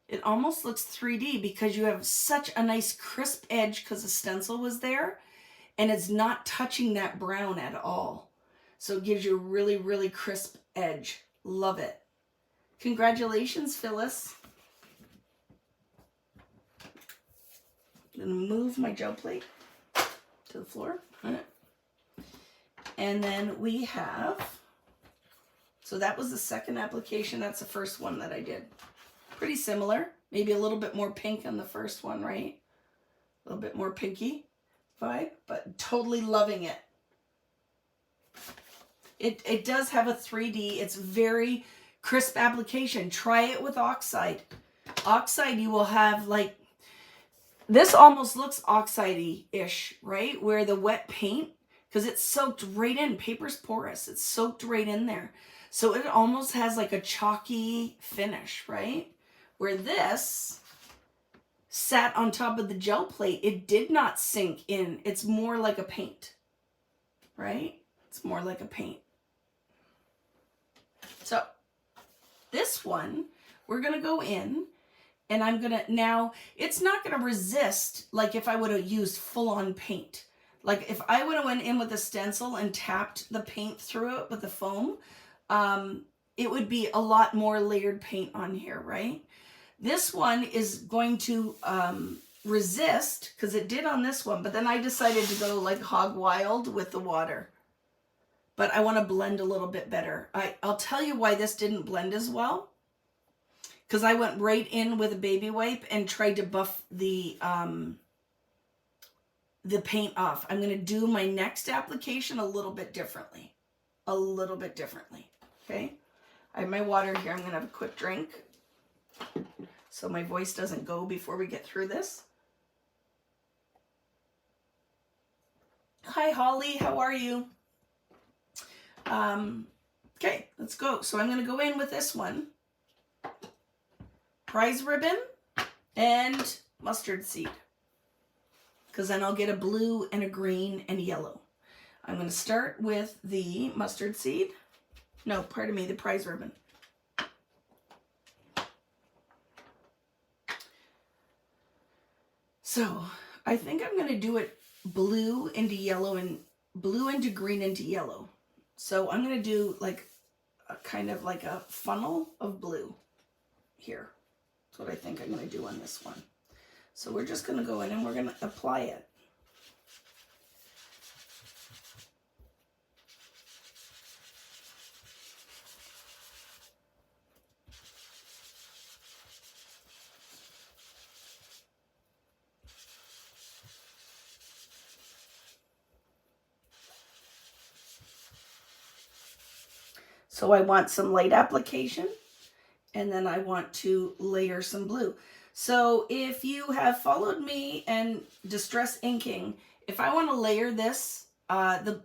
It almost looks 3D because you have such a nice crisp edge because the stencil was there, and it's not touching that brown at all. So it gives you a really, really crisp edge. Love it. Congratulations, Phyllis. I'm gonna move my gel plate to the floor. And then we have, so that was the second application. That's the first one that I did. Pretty similar, maybe a little bit more pink on the first one, right? A little bit more pinky vibe, but totally loving it. It does have a 3D. It's very crisp application. Try it with oxide. Oxide, you will have like, this almost looks oxide-y-ish, right? Where the wet paint, because it's soaked right in. Paper's porous. It's soaked right in there. So it almost has like a chalky finish, right? Where this sat on top of the gel plate, it did not sink in. It's more like a paint, right? It's more like a paint. So this one, we're going to go in and I'm going to, now it's not going to resist like if I would have used full on paint. Like if I would have went in with a stencil and tapped the paint through it with the foam, it would be a lot more layered paint on here, right? This one is going to resist, because it did on this one, but then I decided to go like hog wild with the water. But I want to blend a little bit better. I'll tell you why this didn't blend as well. Because I went right in with a baby wipe and tried to buff the paint off. I'm going to do my next application a little bit differently. A little bit differently. Okay? I have my water here. I'm going to have a quick drink, so my voice doesn't go before we get through this. Hi, Holly. How are you? Okay, let's go. So I'm going to go in with this one. Prize ribbon and mustard seed. Because then I'll get a blue and a green and a yellow. I'm going to start with the mustard seed. No, pardon me, the prize ribbon. So I think I'm going to do it blue into yellow and blue into green into yellow. So I'm going to do like a kind of like a funnel of blue here. That's what I think I'm going to do on this one. So we're just going to go in and we're going to apply it. So I want some light application, and then I want to layer some blue. So if you have followed me and Distress inking, if I want to layer this, the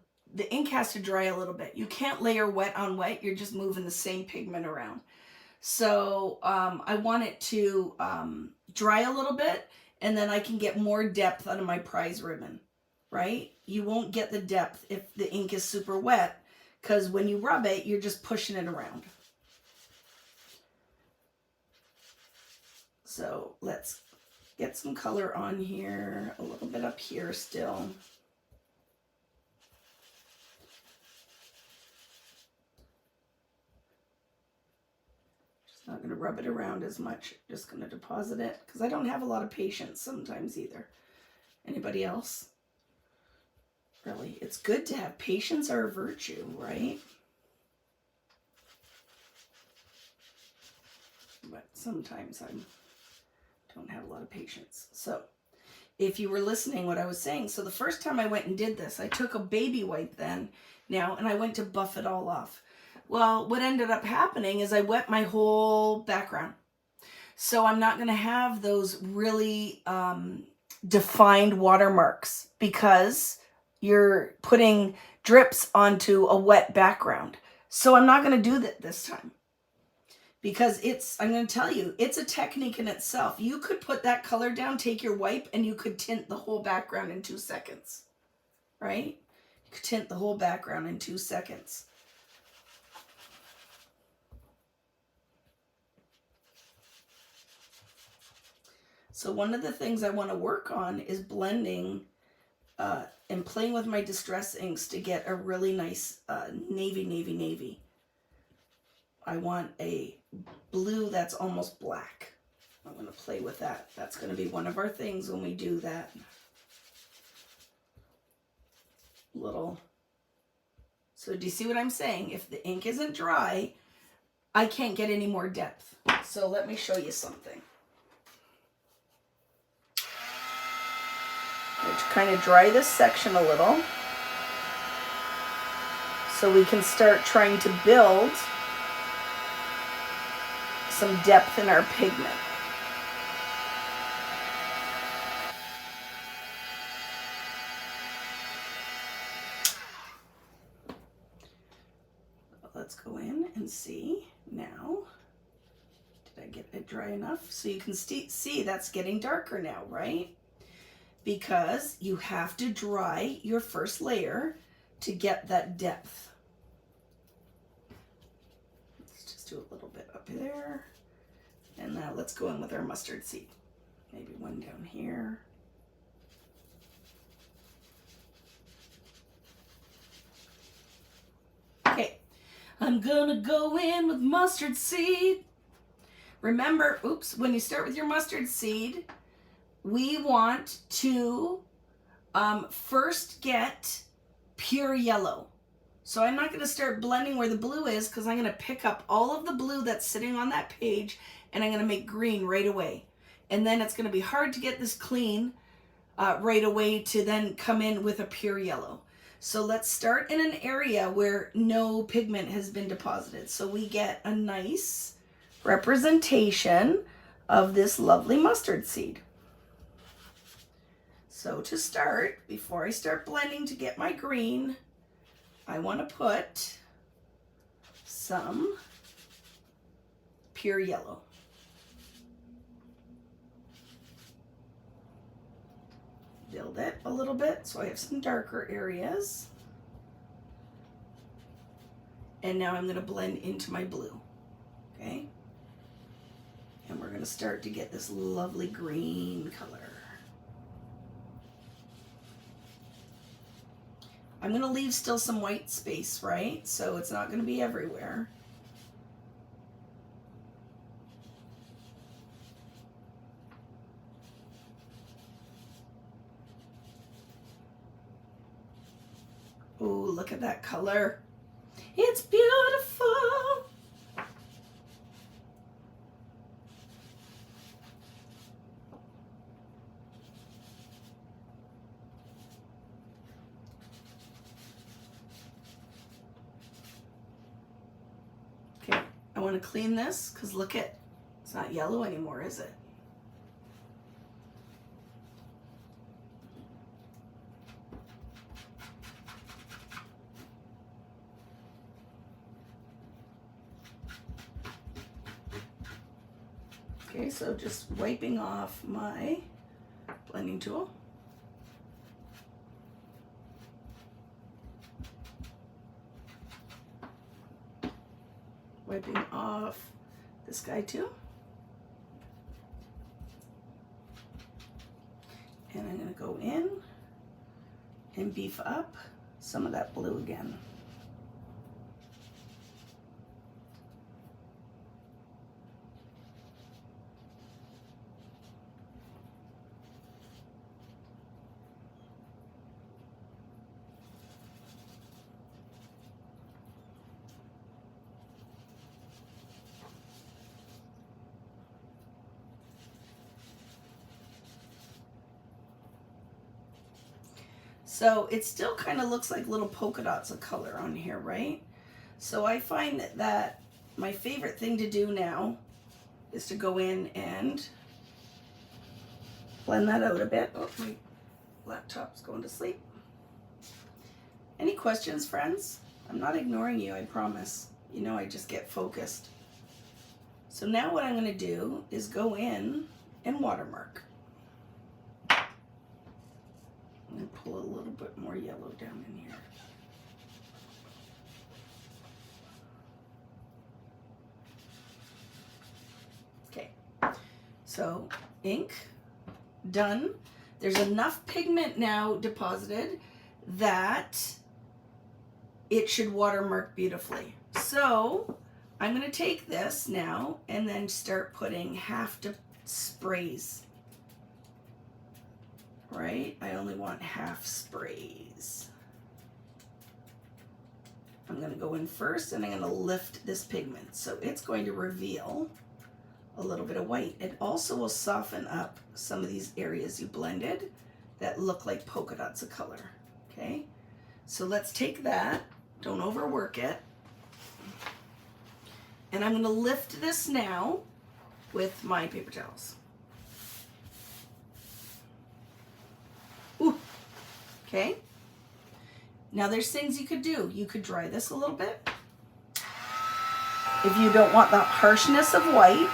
ink has to dry a little bit. You can't layer wet on wet. You're just moving the same pigment around. So I want it to dry a little bit, and then I can get more depth out of my prize ribbon, right? You won't get the depth if the ink is super wet, because when you rub it, you're just pushing it around. So let's get some color on here, a little bit up here still. Just not going to rub it around as much, just going to deposit it, because I don't have a lot of patience sometimes either. Anybody else? Really, it's good to have patience or a virtue, right? But sometimes I don't have a lot of patience. So if you were listening what I was saying, so the first time I went and did this, I took a baby wipe then now, and I went to buff it all off. Well, what ended up happening is I wet my whole background. So I'm not going to have those really defined watermarks, because you're putting drips onto a wet background. So I'm not going to do that this time, because I'm going to tell you, it's a technique in itself. You could put that color down, take your wipe, and you could tint the whole background in 2 seconds, right? You could tint the whole background in 2 seconds. So one of the things I want to work on is blending and playing with my Distress inks to get a really nice navy, navy, navy. I want a blue that's almost black. I'm going to play with that. That's going to be one of our things when we do that little. So do you see what I'm saying? If the ink isn't dry, I can't get any more depth. So let me show you something. Let's kind of dry this section a little so we can start trying to build some depth in our pigment. Let's go in and see now. Did I get it dry enough? So you can see that's getting darker now, right? Because you have to dry your first layer to get that depth. Let's just do a little bit up there. And now let's go in with our mustard seed. Maybe one down here. Okay, I'm gonna go in with mustard seed. Remember, oops, when you start with your mustard seed, we want to first get pure yellow. So I'm not going to start blending where the blue is because I'm going to pick up all of the blue that's sitting on that page and I'm going to make green right away. And then it's going to be hard to get this clean right away to then come in with a pure yellow. So let's start in an area where no pigment has been deposited. So we get a nice representation of this lovely mustard seed. So to start, before I start blending to get my green, I want to put some pure yellow. Build it a little bit so I have some darker areas. And now I'm going to blend into my blue. Okay? And we're going to start to get this lovely green color. I'm going to leave still some white space, right? So it's not going to be everywhere. Oh, look at that color. It's beautiful. Okay, I want to clean this because look at, it's not yellow anymore, is it? Okay, so just wiping off my blending tool. Wiping off this guy too. And I'm going to go in and beef up some of that blue again. So it still kind of looks like little polka dots of color on here, right? So I find that my favorite thing to do now is to go in and blend that out a bit. Oh, my laptop's going to sleep. Any questions, friends? I'm not ignoring you, I promise. You know, I just get focused. So now what I'm going to do is go in and watermark. And pull a little bit more yellow down in here. Okay, so ink done. There's enough pigment now deposited that it should watermark beautifully. So I'm going to take this now and then start putting half to sprays, right? I only want half sprays. I'm going to go in first and I'm going to lift this pigment. So it's going to reveal a little bit of white. It also will soften up some of these areas you blended that look like polka dots of color. Okay, so let's take that, don't overwork it, and I'm going to lift this now with my paper towels. Ooh. Okay, now there's things you could do. You could dry this a little bit if you don't want the harshness of white.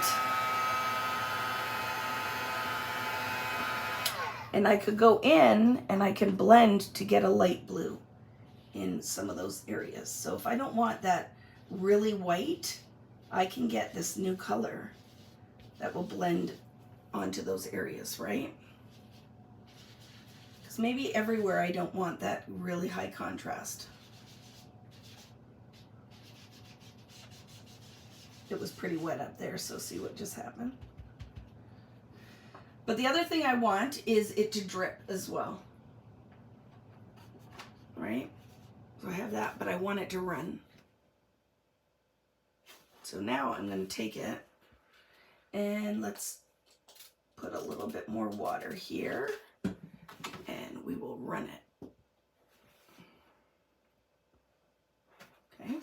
And I could go in and I can blend to get a light blue in some of those areas. So if I don't want that really white, I can get this new color that will blend onto those areas, right? Because maybe everywhere I don't want that really high contrast. It was pretty wet up there, so see what just happened. But the other thing I want is it to drip as well, right? So I have that, but I want it to run. So now I'm going to take it and let's put a little bit more water here and we will run it. Okay.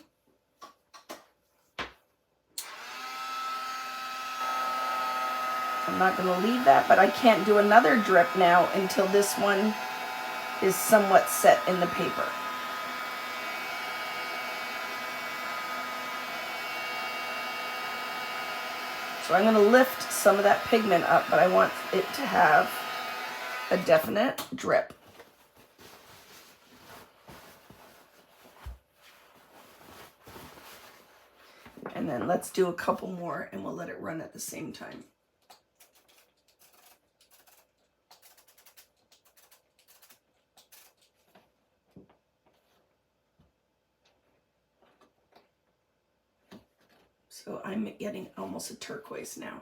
I'm not going to leave that, but I can't do another drip now until this one is somewhat set in the paper. So I'm going to lift some of that pigment up, but I want it to have a definite drip. And then let's do a couple more and we'll let it run at the same time. So I'm getting almost a turquoise now,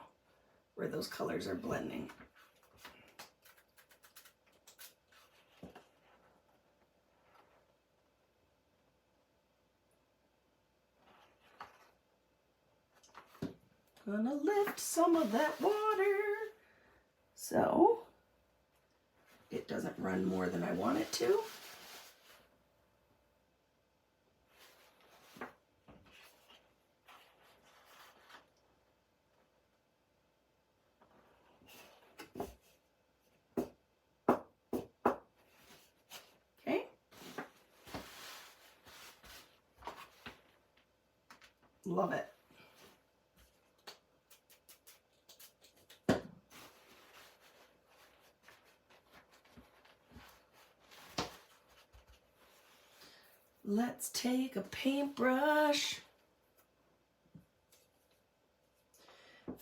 where those colors are blending. Gonna lift some of that water so it doesn't run more than I want it to. Love it. Let's take a paintbrush.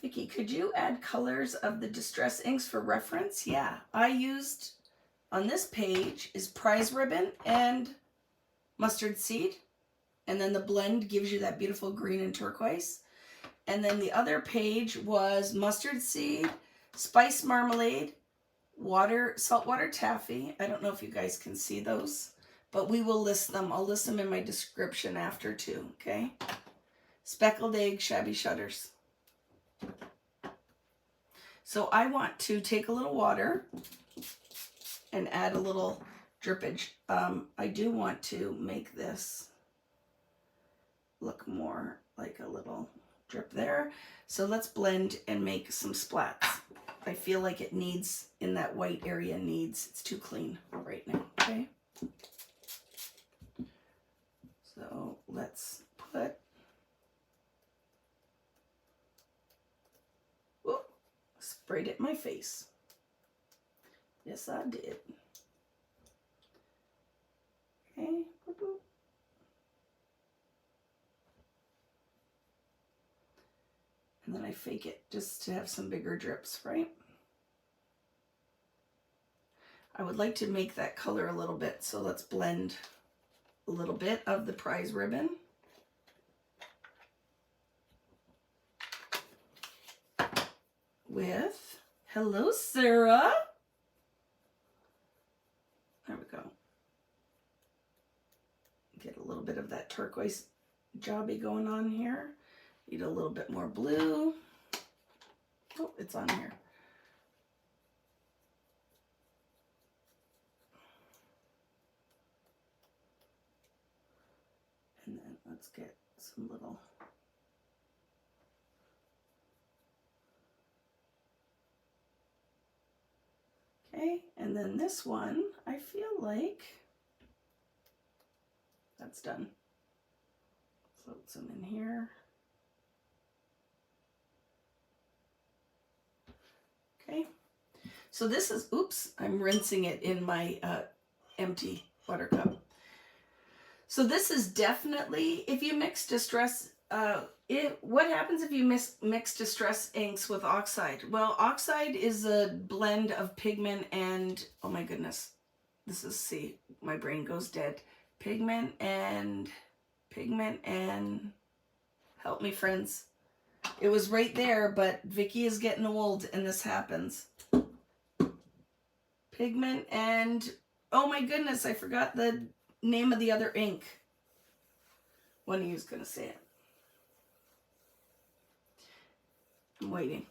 Vicki, could you add colors of the Distress inks for reference? Yeah, I used on this page is prize ribbon and mustard seed. And then the blend gives you that beautiful green and turquoise. And then the other page was mustard seed, spice marmalade, water, saltwater taffy. I don't know if you guys can see those, but we will list them. I'll list them in my description after too, okay? Speckled egg, shabby shutters. So I want to take a little water and add a little drippage. I do want to make this look more like a little drip there. So let's blend and make some splats. I feel like it needs, in that white area needs, it's too clean right now, okay? So let's put, whoop, sprayed it in my face. Yes, I did. Okay, boop, boop. And then I fake it just to have some bigger drips, right? I would like to make that color a little bit, so let's blend a little bit of the prize ribbon. with, hello, Sarah. There we go. Get a little bit of that turquoise jobby going on here. Need a little bit more blue. Oh, it's on here. And then let's get some little... Okay, and then this one, I feel like that's done. Float some in here. Okay, so this is, oops, I'm rinsing it in my empty water cup. So this is definitely, if you mix distress, what happens if you mix distress inks with oxide? Well, oxide is a blend of pigment and, oh my goodness, this is, see, my brain goes dead. Pigment and, help me friends. It was right there, but Vicky is getting old and this happens. Pigment and, oh my goodness, I forgot the name of the other ink. One of you is going to say it. I'm waiting.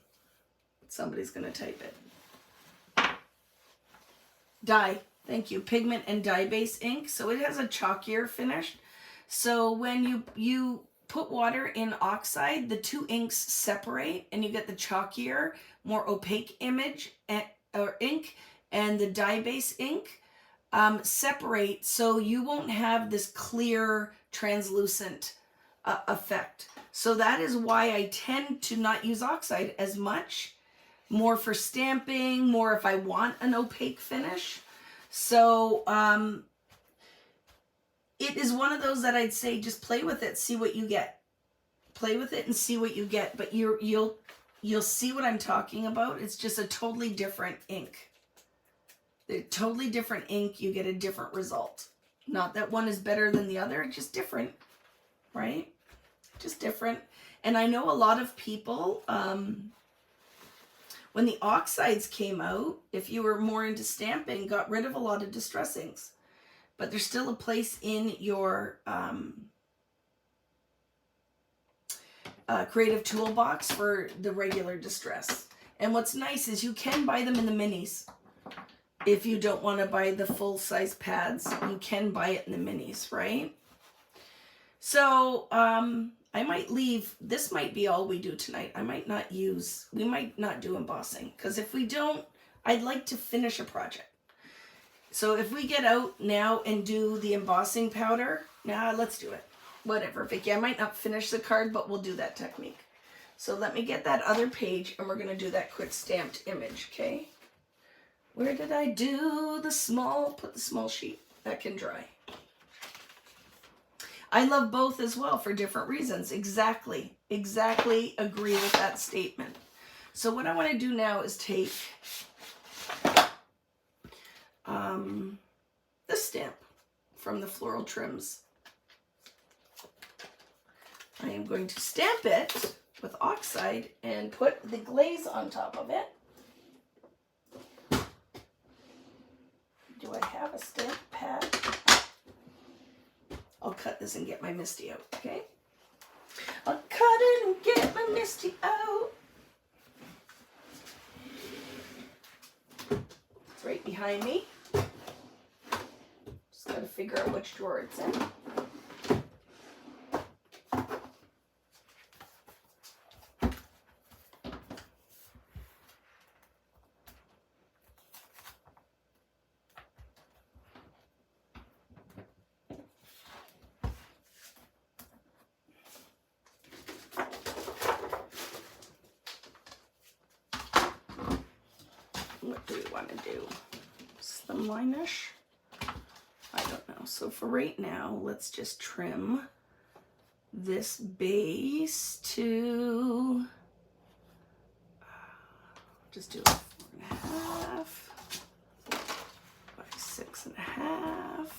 Somebody's going to type it. Dye. Thank you. Pigment and dye base ink. So it has a chalkier finish. So when you put water in oxide, the two inks separate and you get the chalkier, more opaque image or ink, and the dye base ink separate, so you won't have this clear translucent effect. So that is why I tend to not use oxide as much, more for stamping, more if I want an opaque finish. So it is one of those that I'd say just play with it, see what you get. Play with it and see what you get, but you'll see what I'm talking about. It's just a totally different ink. A totally different ink, you get a different result. Not that one is better than the other, just different, right? Just different. And I know a lot of people, when the oxides came out, if you were more into stamping, got rid of a lot of distress inks. But there's still a place in your creative toolbox for the regular distress. And what's nice is you can buy them in the minis. If you don't want to buy the full-size pads, you can buy it in the minis, right? So I might leave, this might be all we do tonight. We might not do embossing, because if we don't, I'd like to finish a project. So if we get out now and do the embossing powder, let's do it. Whatever, Vicky, I might not finish the card, but we'll do that technique. So let me get that other page and we're going to do that quick stamped image, okay? Where did I do the small, put the small sheet that can dry. I love both as well for different reasons. Exactly agree with that statement. So what I want to do now is take this stamp from the Floral Trims. I am going to stamp it with oxide and put the glaze on top of it. Do I have a stamp pad? I'll cut this and get my Misty out, okay? I'll cut it and get my Misty out. It's right behind me. Just gotta figure out which drawer it's in. What do we want to do? Slimline-ish? I don't know. So for right now, let's just trim this base to, just do a 4.5 by 6.5.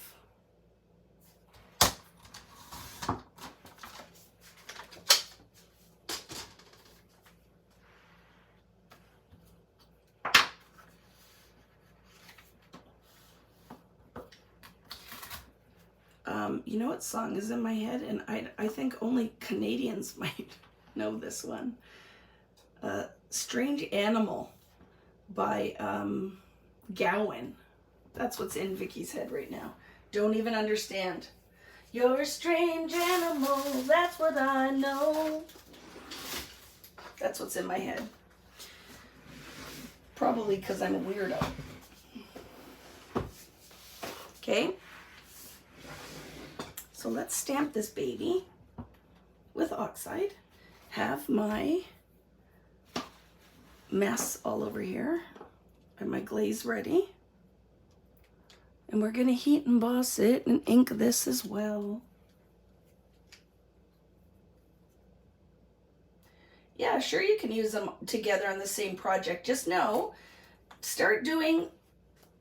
You know what song is in my head? And I think only Canadians might know this one. Strange Animal by Gowan. That's what's in Vicky's head right now. Don't even understand. You're a strange animal, that's what I know. That's what's in my head. Probably because I'm a weirdo. Okay. So let's stamp this baby with oxide. Have my mess all over here and my glaze ready. And we're going to heat emboss it and ink this as well. Yeah, sure, you can use them together on the same project. Just know, start doing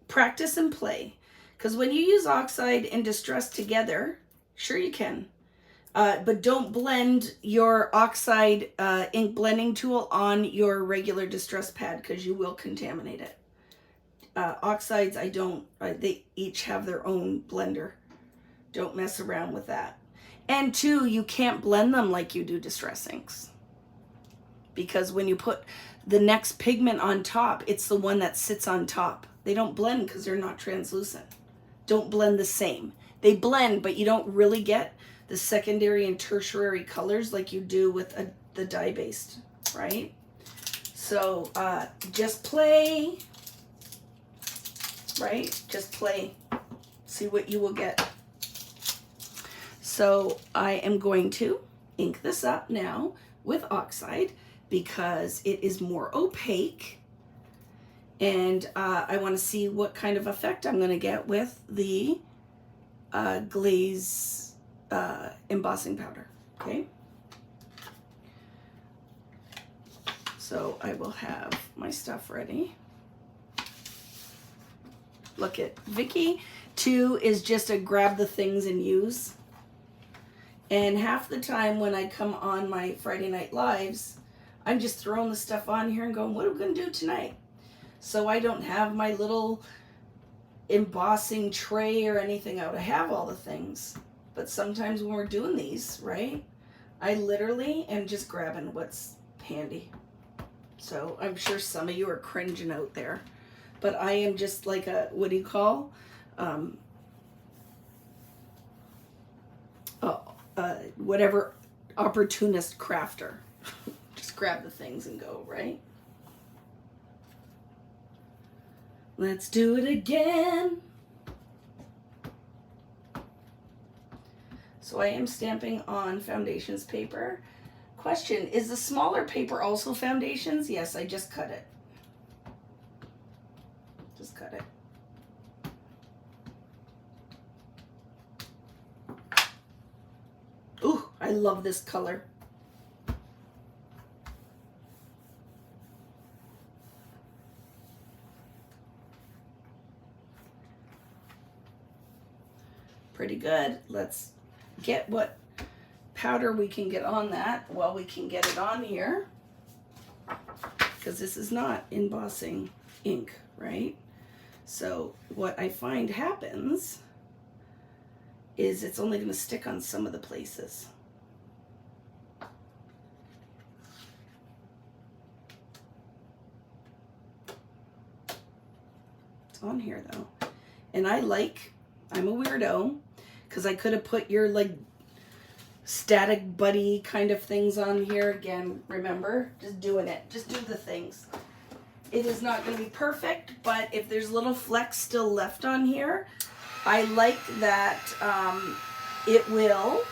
practice and play. Because when you use oxide and distress together, sure you can. But don't blend your oxide ink blending tool on your regular distress pad because you will contaminate it. Oxides, they each have their own blender. Don't mess around with that. And two, you can't blend them like you do distress inks. Because when you put the next pigment on top, it's the one that sits on top. They don't blend because they're not translucent. Don't blend the same. They blend, but you don't really get the secondary and tertiary colors like you do with the dye-based, right? So just play, right? Just play. See what you will get. So I am going to ink this up now with oxide because it is more opaque. And I want to see what kind of effect I'm going to get with the glaze embossing powder. Okay. So I will have my stuff ready. Look at Vicky 2 is just a grab the things and use. And half the time when I come on my Friday night lives, I'm just throwing the stuff on here and going, what are we going to do tonight? So I don't have my little embossing tray or anything out. I have all the things. But sometimes when we're doing these, right, I literally am just grabbing what's handy. So I'm sure some of you are cringing out there. But I am just like a, what do you call? Whatever opportunist crafter. Just grab the things and go, right? Let's do it again. So I am stamping on foundations paper. Question, is the smaller paper also foundations? Yes, I just cut it. Just cut it. Ooh, I love this color. Pretty good. Let's get what powder we can get on that while we can get it on here. Because this is not embossing ink, right? So what I find happens is it's only going to stick on some of the places. It's on here though. And I'm a weirdo because I could have put your like static buddy kind of things on here. Again, remember, just doing it. Just do the things. It is not going to be perfect, but if there's little flecks still left on here, I like that it will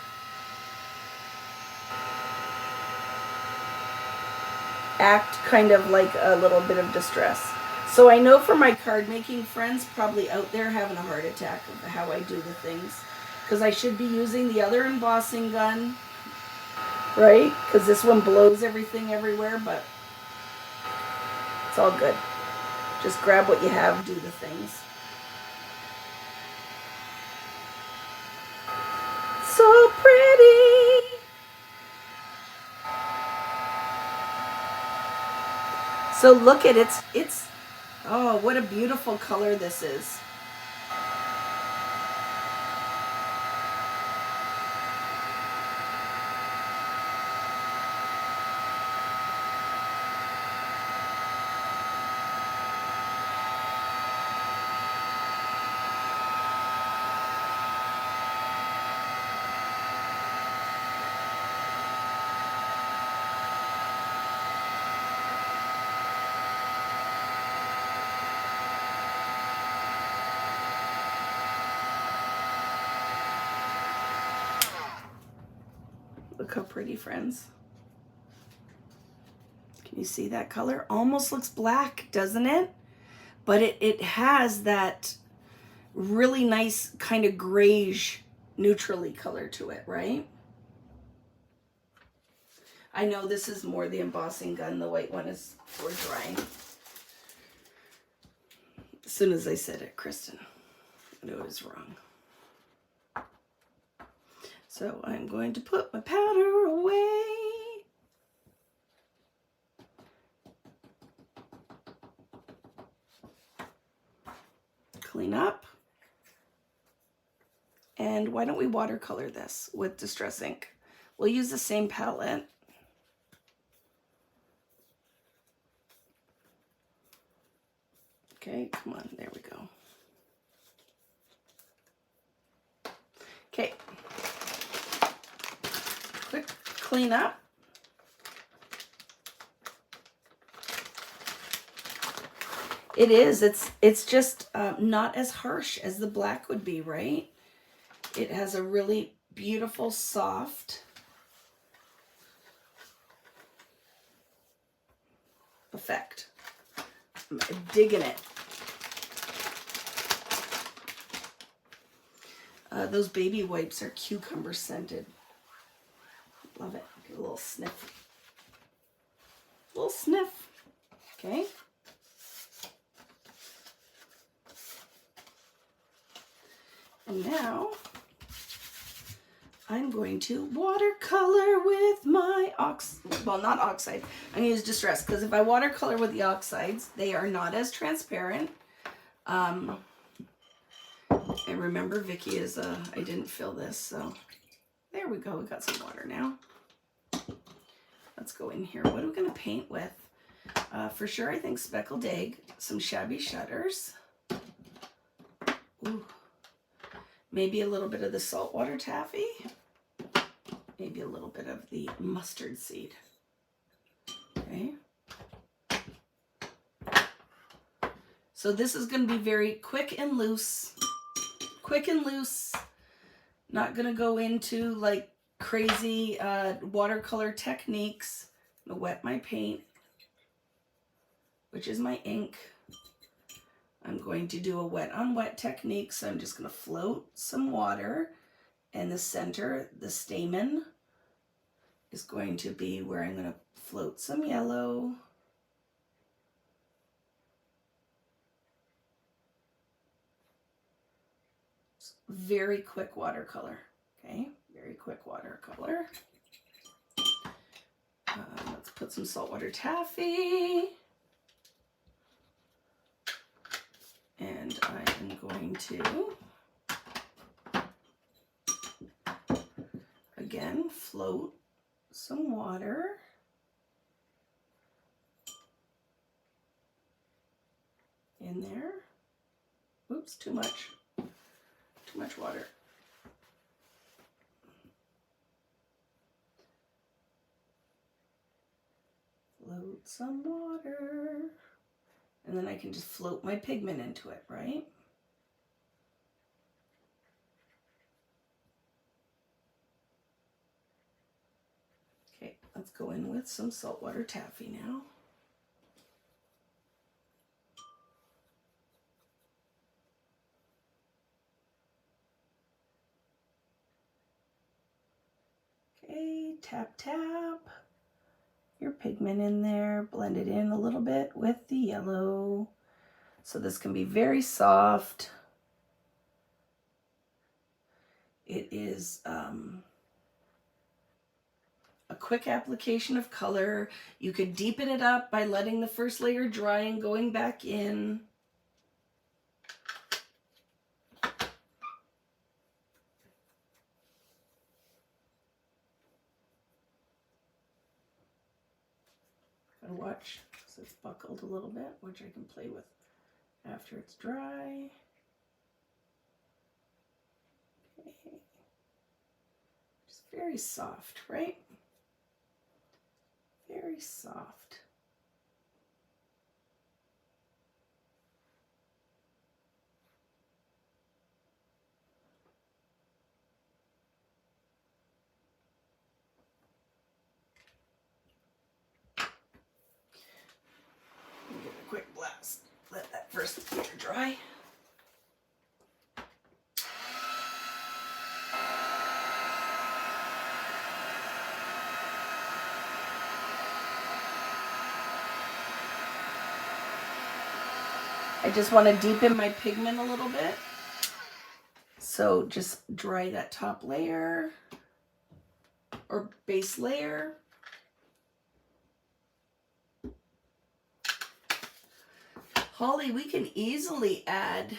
act kind of like a little bit of distress. So I know for my card making friends probably out there having a heart attack of how I do the things, because I should be using the other embossing gun, right? Because this one blows everything everywhere, but it's all good. Just grab what you have, do the things. So pretty. So look at it. It's oh, what a beautiful color this is. Look how pretty, friends. Can you see that color? Almost looks black, doesn't it? But it has that really nice kind of grayish, neutrally color to it, right? I know this is more the embossing gun. The white one is for drying. As soon as I said it, Kristen knew I was wrong. So I'm going to put my powder away. Clean up. And why don't we watercolor this with Distress ink? We'll use the same palette. Okay, come on, there we go. Okay. Quick clean up. It is, it's just not as harsh as the black would be, right? It has a really beautiful, soft effect. I'm digging it. Those baby wipes are cucumber scented. Love it. Give a little sniff. A little sniff. Okay. And now I'm going to watercolor with my not oxide. I'm going to use Distress because if I watercolor with the oxides, they are not as transparent. And remember, Vicky is, I didn't fill this, so there we go. We got some water now. Let's go in here. What are we going to paint with? For sure, I think speckled egg, some shabby shutters. Ooh. Maybe a little bit of the saltwater taffy. Maybe a little bit of the mustard seed. Okay. So this is going to be very quick and loose. Quick and loose. Not going to go into like crazy watercolor techniques. I'm going to wet my paint, which is my ink. I'm going to do a wet on wet technique. So I'm just going to float some water, and the center, the stamen, is going to be where I'm going to float some yellow. Very quick watercolor. Okay, very quick watercolor. Let's put some saltwater taffy. And I am going to, again, float some water. In there. Oops, too much. Too much water. Float some water. And then I can just float my pigment into it, right? Okay, let's go in with some saltwater taffy now. Okay, tap, tap. Your pigment in there, blend it in a little bit with the yellow. So this can be very soft. It is a quick application of color. You could deepen it up by letting the first layer dry and going back in. Gotta watch because it's buckled a little bit, which I can play with after it's dry. Okay. Just very soft, right? Very soft. course, air dry. I just want to deepen my pigment a little bit. So just dry that top layer or base layer. Holly, we can easily add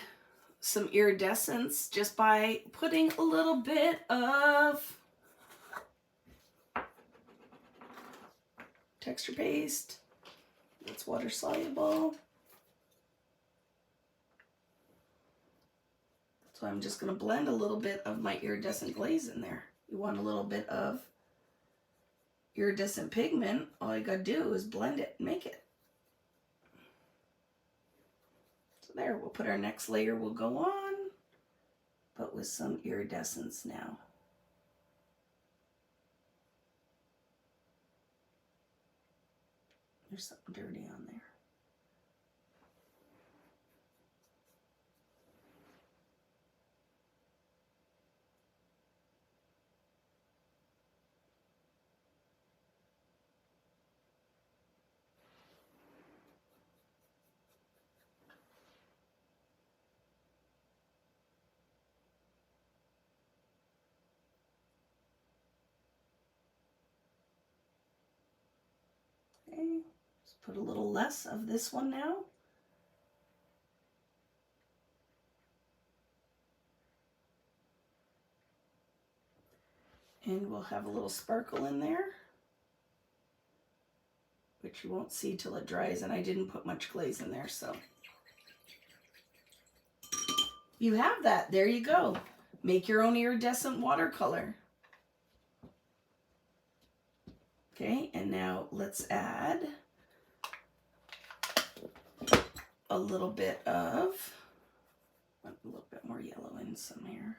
some iridescence just by putting a little bit of texture paste. It's water soluble. So I'm just going to blend a little bit of my iridescent glaze in there. You want a little bit of iridescent pigment, all you got to do is blend it and make it. So there, we'll put our next layer, will go on, but with some iridescence now. There's something dirty on there. Okay, just put a little less of this one now. And we'll have a little sparkle in there, which you won't see till it dries, and I didn't put much glaze in there, so. You have that, there you go. Make your own iridescent watercolor. Okay, and now let's add a little bit more yellow in some here.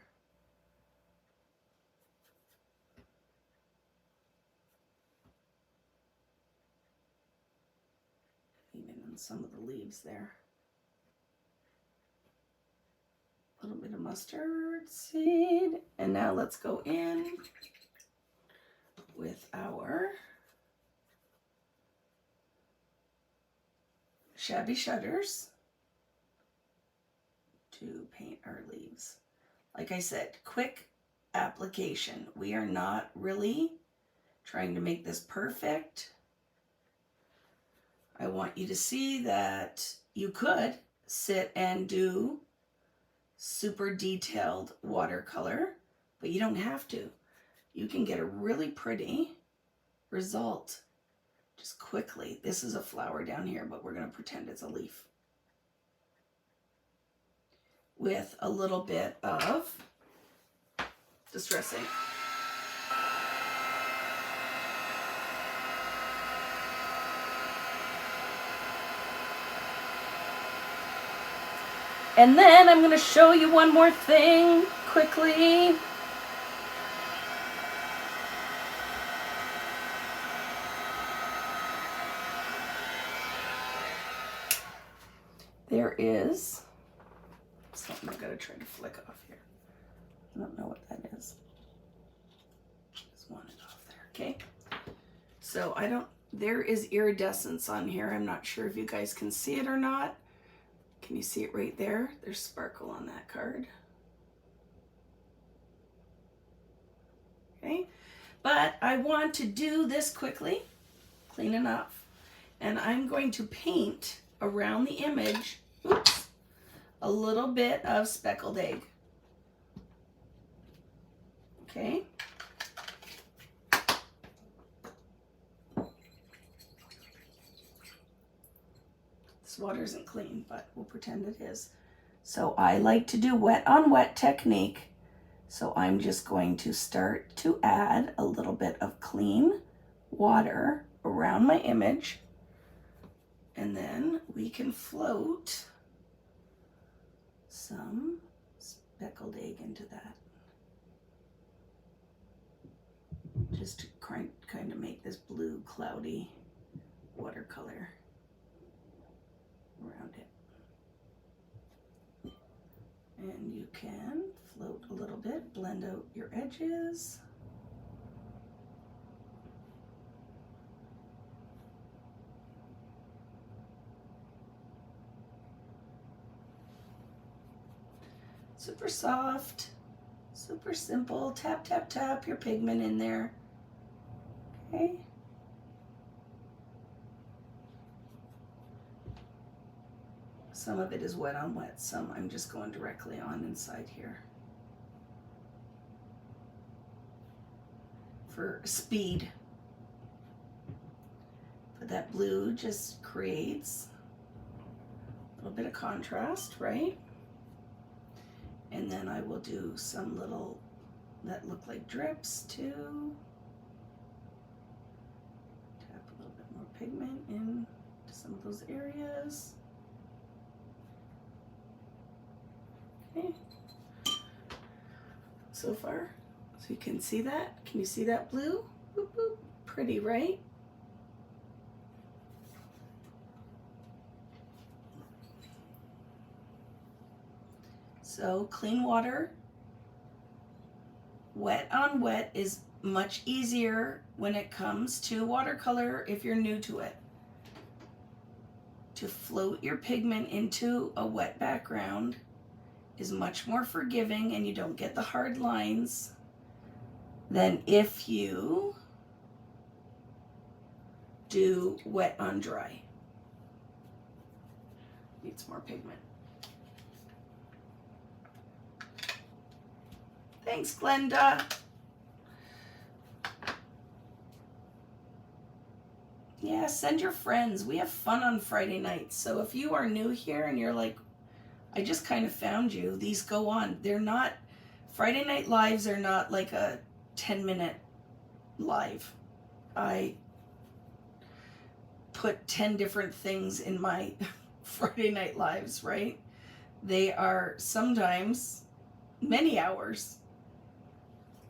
Even in some of the leaves there. A little bit of mustard seed. And now let's go in with our shabby shutters to paint our leaves. Like I said, quick application. We are not really trying to make this perfect. I want you to see that you could sit and do super detailed watercolor, but you don't have to. You can get a really pretty result just quickly. This is a flower down here, but we're going to pretend it's a leaf. With a little bit of distressing. And then I'm going to show you one more thing quickly. There is something I've got to try to flick off here. I don't know what that is. Just want it off there, okay? So there is iridescence on here. I'm not sure if you guys can see it or not. Can you see it right there? There's sparkle on that card. Okay, but I want to do this quickly, clean enough, and I'm going to paint around the image, oops, a little bit of speckled egg. Okay. This water isn't clean, but we'll pretend it is. So I like to do wet on wet technique. So I'm just going to start to add a little bit of clean water around my image. And then we can float some speckled egg into that. Just to kind of make this blue cloudy watercolor around it. And you can float a little bit, blend out your edges. Super soft, super simple. Tap, tap, tap your pigment in there. Okay. Some of it is wet on wet, some I'm just going directly on inside here. For speed. But that blue just creates a little bit of contrast, right? And then I will do some little that look like drips too. Tap a little bit more pigment into some of those areas. Okay. So far, so you can see that. Can you see that blue? Boop, boop. Pretty, right? So clean water, wet on wet is much easier when it comes to watercolor if you're new to it. To float your pigment into a wet background is much more forgiving and you don't get the hard lines than if you do wet on dry. Needs more pigment. Thanks, Glenda. Yeah, send your friends. We have fun on Friday nights. So if you are new here and you're like, I just kind of found you, these go on. They're not, Friday night lives are not like a 10-minute live. I put 10 different things in my Friday night lives, right? They are sometimes many hours.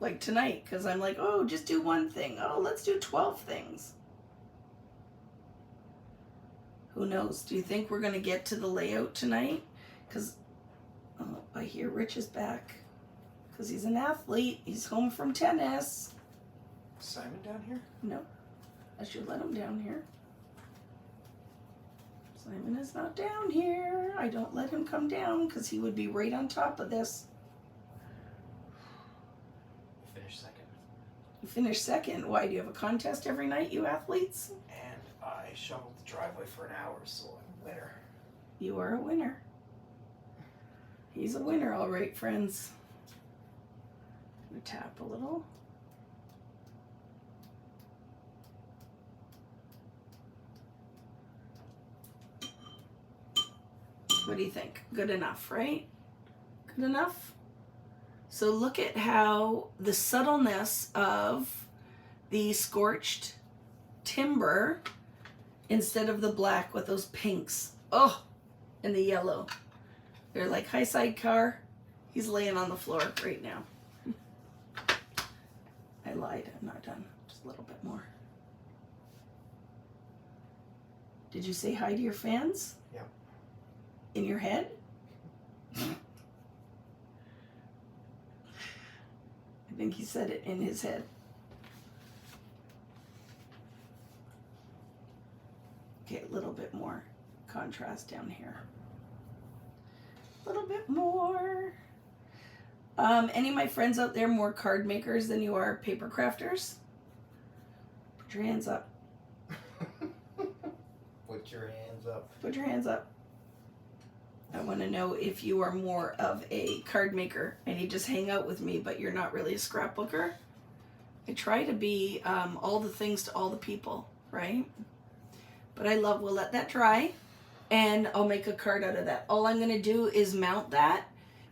Like tonight, because I'm like, oh, just do one thing. Oh, let's do 12 things. Who knows? Do you think we're going to get to the layout tonight? Because I hear Rich is back. Because he's an athlete. He's home from tennis. Simon down here? No. I should let him down here. Simon is not down here. I don't let him come down because he would be right on top of this. Second. You finished second. Why, do you have a contest every night, you athletes? And I shoveled the driveway for an hour, so I'm a winner. You are a winner. He's a winner, all right, friends. I'm gonna tap a little. What do you think? Good enough, right? Good enough? So look at how the subtleness of the scorched timber instead of the black with those pinks. Oh, and the yellow. They're like, hi, sidecar. He's laying on the floor right now. I lied. I'm not done. Just a little bit more. Did you say hi to your fans? Yeah. In your head? I think he said it in his head. Okay, a little bit more contrast down here. A little bit more. Any of my friends out there more card makers than you are paper crafters? Put your hands up. Put your hands up. Put your hands up. I want to know if you are more of a card maker and you just hang out with me, but you're not really a scrapbooker. I try to be all the things to all the people, right? But we'll let that dry and I'll make a card out of that. All I'm going to do is mount that,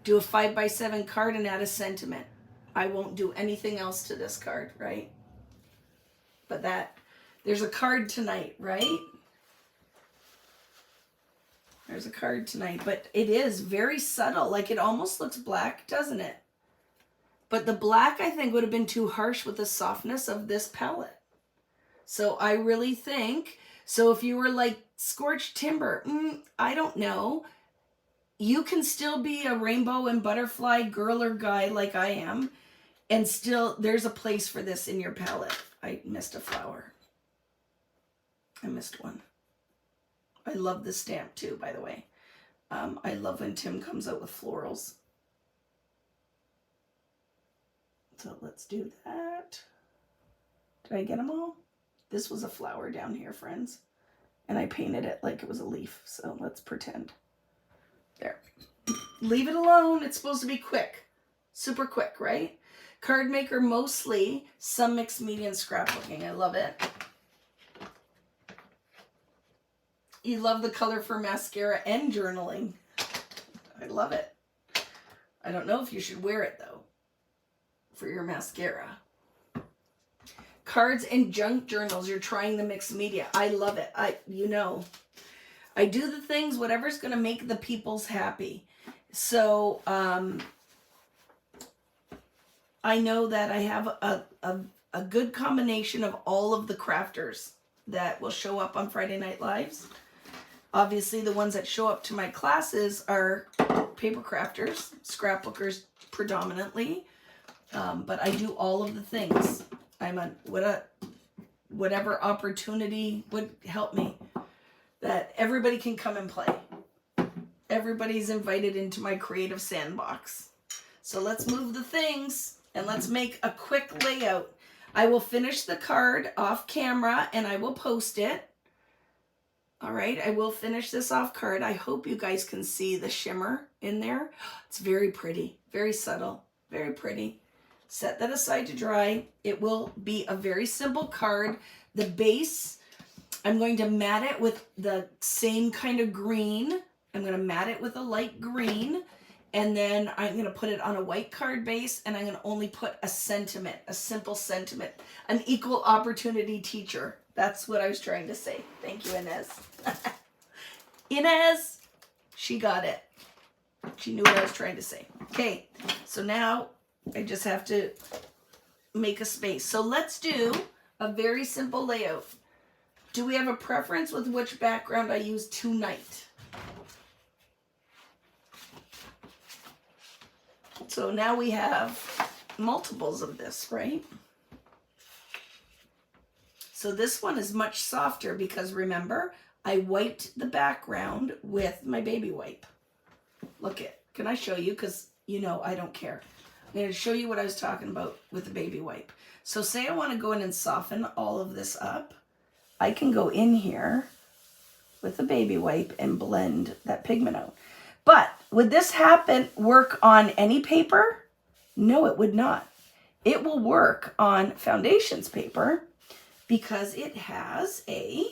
do a 5x7 card and add a sentiment. I won't do anything else to this card, right? But there's a card tonight, right? There's a card tonight, but it is very subtle. Like it almost looks black, doesn't it? But the black, I think, would have been too harsh with the softness of this palette. So I really think, so if you were like Scorched Timber, I don't know. you can still be a rainbow and butterfly girl or guy like I am, and still there's a place for this in your palette. I missed a flower. I missed one. I love this stamp too, by the way. I love when Tim comes out with florals. So let's do that. Did I get them all? This was a flower down here, friends. And I painted it like it was a leaf. So let's pretend. There. Leave it alone. It's supposed to be quick. Super quick, right? Card maker mostly. Some mixed media and scrapbooking. I love it. You love the color for mascara and journaling. I love it. I don't know if you should wear it though for your mascara. Cards and junk journals. You're trying the mixed media. I love it. I do the things, whatever's going to make the peoples happy. So, I know that I have a good combination of all of the crafters that will show up on Friday Night Lives. Obviously, the ones that show up to my classes are paper crafters, scrapbookers predominantly, but I do all of the things. Whatever opportunity would help me, that everybody can come and play. Everybody's invited into my creative sandbox. So let's move the things and let's make a quick layout. I will finish the card off camera and I will post it. All right, I will finish this off card. I hope you guys can see the shimmer in there. It's very pretty, very subtle, very pretty. Set that aside to dry. It will be a very simple card. The base, I'm going to mat it with the same kind of green. I'm going to mat it with a light green. And then I'm going to put it on a white card base. And I'm going to only put a sentiment, a simple sentiment. An equal opportunity teacher. That's what I was trying to say. Thank you, Inez. Inez, she got it. She knew what I was trying to say. Okay, so now I just have to make a space. So let's do a very simple layout. Do we have a preference with which background I use tonight? So now we have multiples of this, right? So this one is much softer because remember, I wiped the background with my baby wipe. Look it. Can I show you? Because you know I don't care. I'm going to show you what I was talking about with the baby wipe. So say I want to go in and soften all of this up. I can go in here with the baby wipe and blend that pigment out. But would this work on any paper? No, it would not. It will work on foundations paper because it has a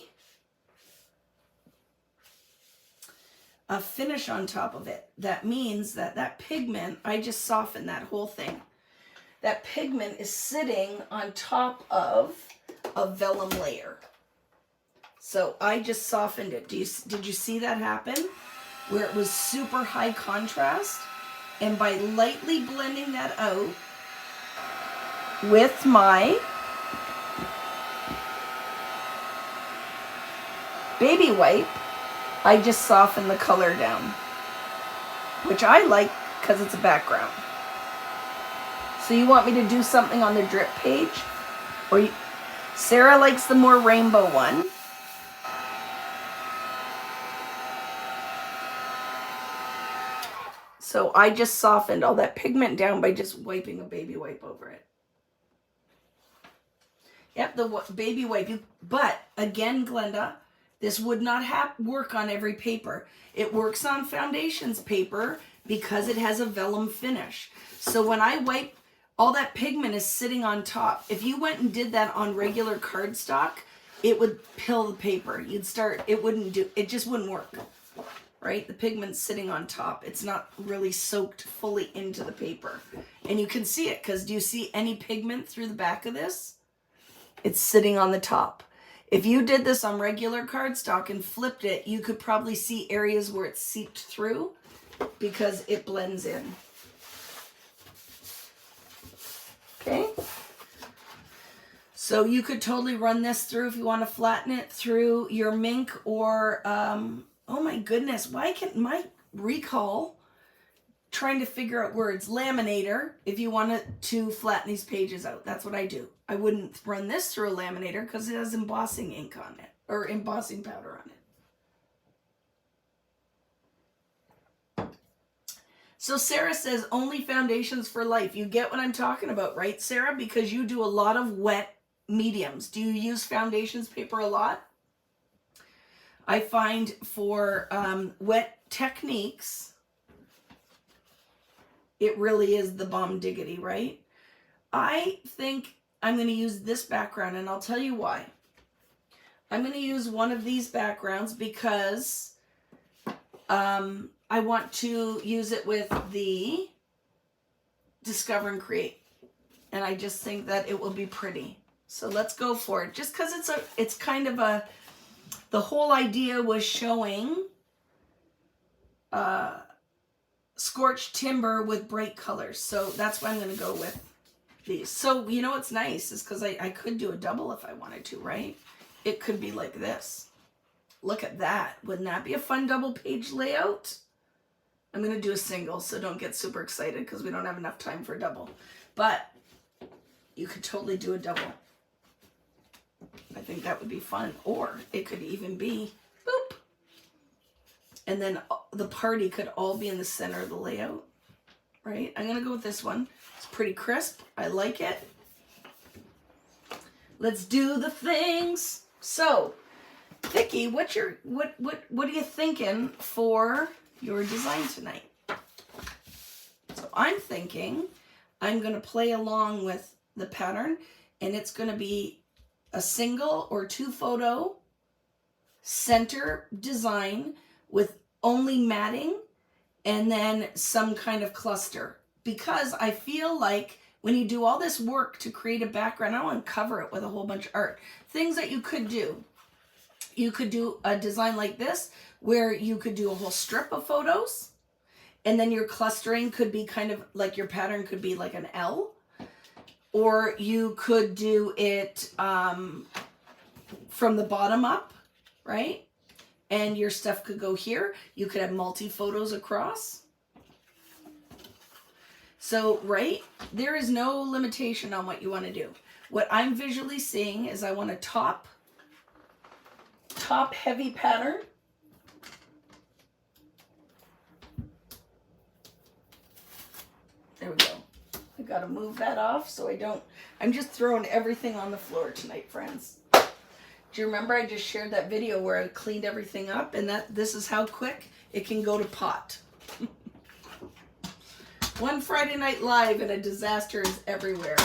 finish on top of it. That means that pigment, I just softened that whole thing. That pigment is sitting on top of a vellum layer. So I just softened it. Did you see that happen? Where it was super high contrast. And by lightly blending that out with my baby wipe, I just soften the color down, which I like because it's a background. So you want me to do something on the drip page? Or Sarah likes the more rainbow one. So I just softened all that pigment down by just wiping a baby wipe over it. Yep, the baby wipe. But again, Glenda, this would not work on every paper. It works on foundations paper because it has a vellum finish. So when I wipe, all that pigment is sitting on top. If you went and did that on regular cardstock, it would pill the paper. It just wouldn't work, right? The pigment's sitting on top. It's not really soaked fully into the paper. And you can see it because do you see any pigment through the back of this? It's sitting on the top. If you did this on regular cardstock and flipped it, you could probably see areas where it's seeped through because it blends in. Okay? So you could totally run this through if you want to flatten it through your Mink or, oh my goodness, why can't recall trying to figure out words. Laminator, if you want to flatten these pages out, that's what I do. I wouldn't run this through a laminator because it has embossing ink on it, or embossing powder on it. So Sarah says, only foundations for life. You get what I'm talking about, right, Sarah? Because you do a lot of wet mediums. Do you use foundations paper a lot? I find for wet techniques, it really is the bomb diggity, right? I think I'm going to use this background, and I'll tell you why. I'm going to use one of these backgrounds because I want to use it with the Discover and Create. And I just think that it will be pretty. So let's go for it. Just because it's kind of a, the whole idea was showing scorched timber with bright colors. So that's why I'm going to go with these. So you know what's nice is because I could do a double if I wanted to, right? It could be like this. Look at that. Wouldn't that be a fun double page layout? I'm going to do a single, so don't get super excited because we don't have enough time for a double. But you could totally do a double. I think that would be fun. Or it could even be boop. And then the party could all be in the center of the layout, right? I'm going to go with this one. It's pretty crisp. I like it. Let's do the things. So, Vicki, what are you thinking for your design tonight? So I'm thinking I'm going to play along with the pattern, and it's going to be a single or two photo center design with only matting and then some kind of cluster, because I feel like when you do all this work to create a background, I don't want to cover it with a whole bunch of art. Things that you could do. You could do a design like this where you could do a whole strip of photos, and then your clustering could be kind of like, your pattern could be like an L, or you could do it from the bottom up, right? And your stuff could go here. You could have multi photos across. So, right, there is no limitation on what you want to do. What I'm visually seeing is I want a top heavy pattern. There we go. I gotta move that off so I don't, I'm just throwing everything on the floor tonight, friends. Do you remember I just shared that video where I cleaned everything up, and that this is how quick it can go to pot. One Friday night live and a disaster is everywhere.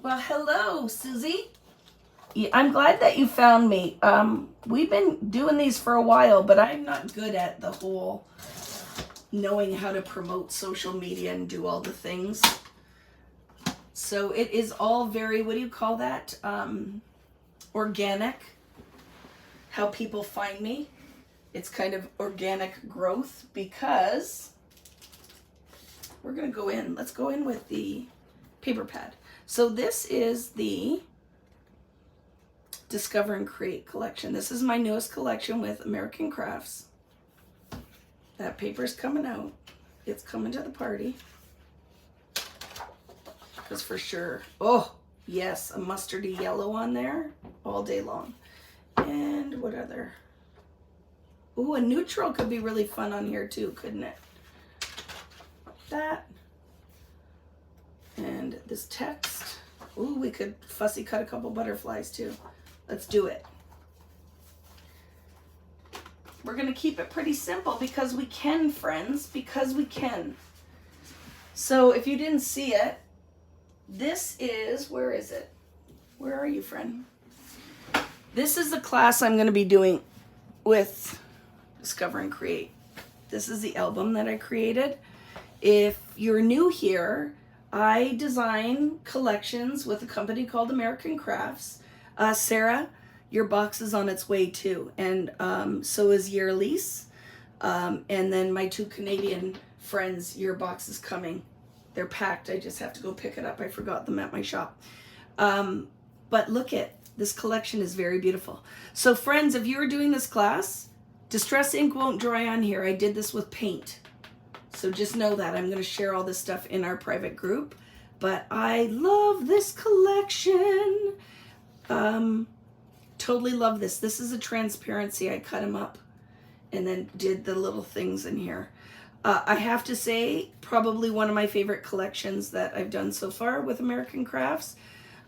Well, hello, Susie. Yeah, I'm glad that you found me. We've been doing these for a while, but I'm not good at the whole knowing how to promote social media and do all the things. So it is all very, what do you call that? Organic. How people find me. It's kind of organic growth, because we're going to go in. Let's go in with the paper pad. So this is the Discover and Create collection. This is my newest collection with American Crafts. That paper's coming out. It's coming to the party. Because for sure, oh yes, a mustardy yellow on there all day long. And what other? Ooh, a neutral could be really fun on here too, couldn't it? That. And this text. Ooh, we could fussy cut a couple butterflies too. Let's do it. We're going to keep it pretty simple because we can, friends, because we can. So if you didn't see it, this is, where is it? Where are you, friend? This is the class I'm going to be doing with Discover and Create. This is the album that I created. If you're new here, I design collections with a company called American Crafts. Sarah, your box is on its way too, and so is Yearlise. And then my two Canadian friends, your box is coming. They're packed. I just have to go pick it up. I forgot them at my shop. But look at this collection is very beautiful. So friends, if you're doing this class, Distress ink won't dry on here. I did this with paint. So just know that. I'm going to share all this stuff in our private group. But I love this collection. Totally love this. This is a transparency. I cut them up and then did the little things in here. I have to say, probably one of my favorite collections that I've done so far with American Crafts.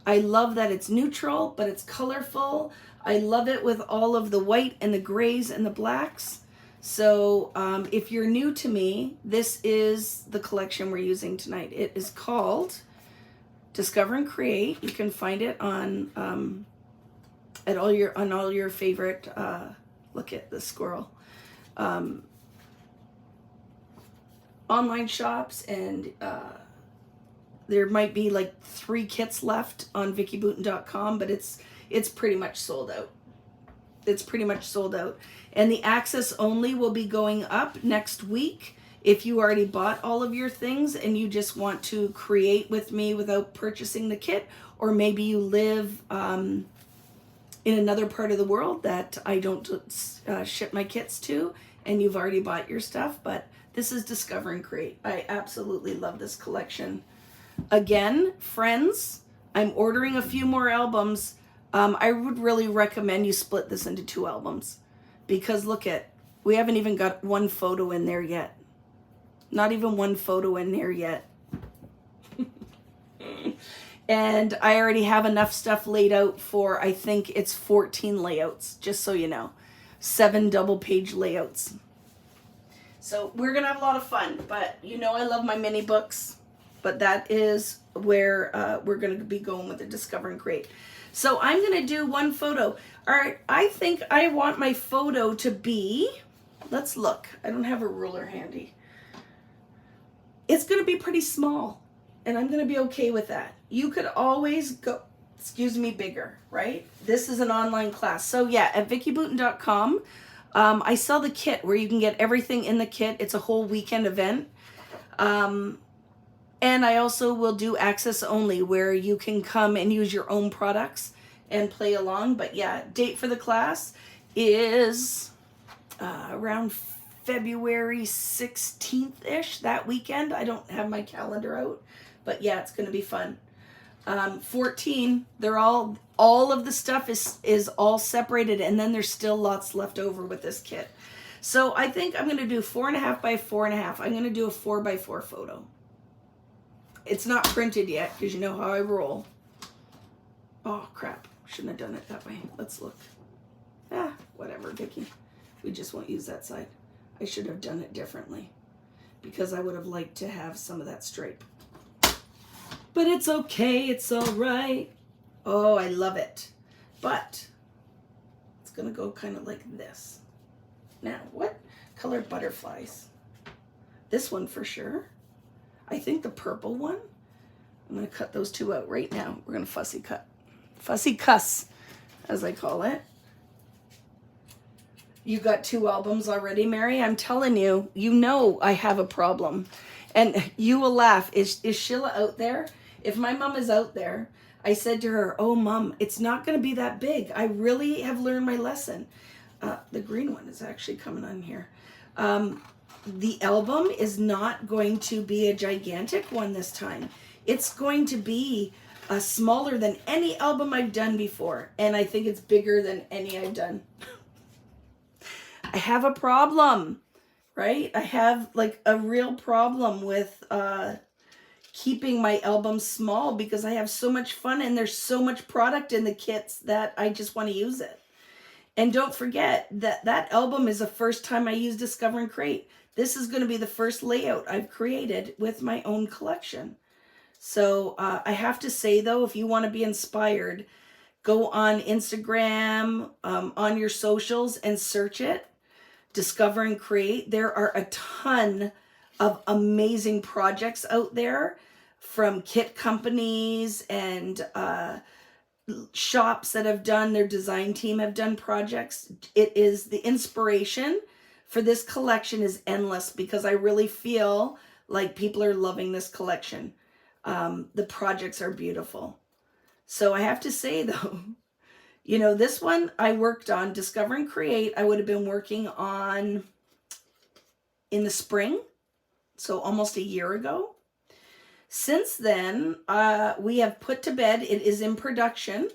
I love that it's neutral, but it's colorful. I love it with all of the white and the grays and the blacks. So if you're new to me, this is the collection we're using tonight. It is called Discover and Create. You can find it on all your favorite. Look at the squirrel. Online shops, and there might be like 3 kits left on VickyBooten.com, but it's pretty much sold out. It's pretty much sold out. And the access only will be going up next week. If you already bought all of your things and you just want to create with me without purchasing the kit, or maybe you live in another part of the world that I don't ship my kits to, and you've already bought your stuff, but this is Discover and Create. I absolutely love this collection. Again, friends, I'm ordering a few more albums. I would really recommend you split this into 2 albums, because look we haven't even got one photo in there yet. Not even one photo in there yet. And I already have enough stuff laid out for, I think it's 14 layouts, just so you know. 7 double-page layouts. So we're going to have a lot of fun, but you know I love my mini books, but that is where we're going to be going with the Discover and Create. So I'm going to do one photo. All right, I think I want my photo to be, let's look. I don't have a ruler handy. It's going to be pretty small, and I'm going to be okay with that. You could always go, bigger, right? This is an online class. So yeah, at VickyBooten.com, I sell the kit where you can get everything in the kit. It's a whole weekend event. And I also will do access only where you can come and use your own products and play along. But yeah, date for the class is around February 16th-ish, that weekend. I don't have my calendar out, but yeah, it's going to be fun. 14, they're all of the stuff is all separated, and then there's still lots left over with this kit. So I think I'm going to do 4.5 by 4.5. I'm going to do a 4x4 photo. It's not printed yet because you know how I roll. Oh crap, shouldn't have done it that way. Let's look. Whatever, Vicky. We just won't use that side. I should have done it differently because I would have liked to have some of that stripe. But it's okay, it's all right. Oh, I love it. But it's gonna go kind of like this. Now, what colored butterflies? This one for sure. I think the purple one. I'm gonna cut those 2 out right now. We're gonna fussy cut. Fussy cuss, as I call it. You got 2 albums already, Mary? I'm telling you, you know I have a problem. And you will laugh. Is Sheila out there? If my mom is out there, I said to her, oh, Mom, it's not going to be that big. I really have learned my lesson. The green one is actually coming on here. The album is not going to be a gigantic one this time. It's going to be smaller than any album I've done before. And I think it's bigger than any I've done. I have a problem, right? I have like a real problem with keeping my albums small because I have so much fun and there's so much product in the kits that I just want to use it. And don't forget that that album is the first time I use Discover and Create. This is going to be the first layout I've created with my own collection. So I have to say though, if you want to be inspired, go on Instagram, on your socials and search it. Discover and Create. There are a ton of amazing projects out there from kit companies and shops that have done, their design team have done projects. It is the inspiration for this collection is endless because I really feel like people are loving this collection. The projects are beautiful. So I have to say though, You know, this one I worked on, Discover and Create, I would have been working on in the spring, so almost a year ago. Since then, we have put to bed, it is in production,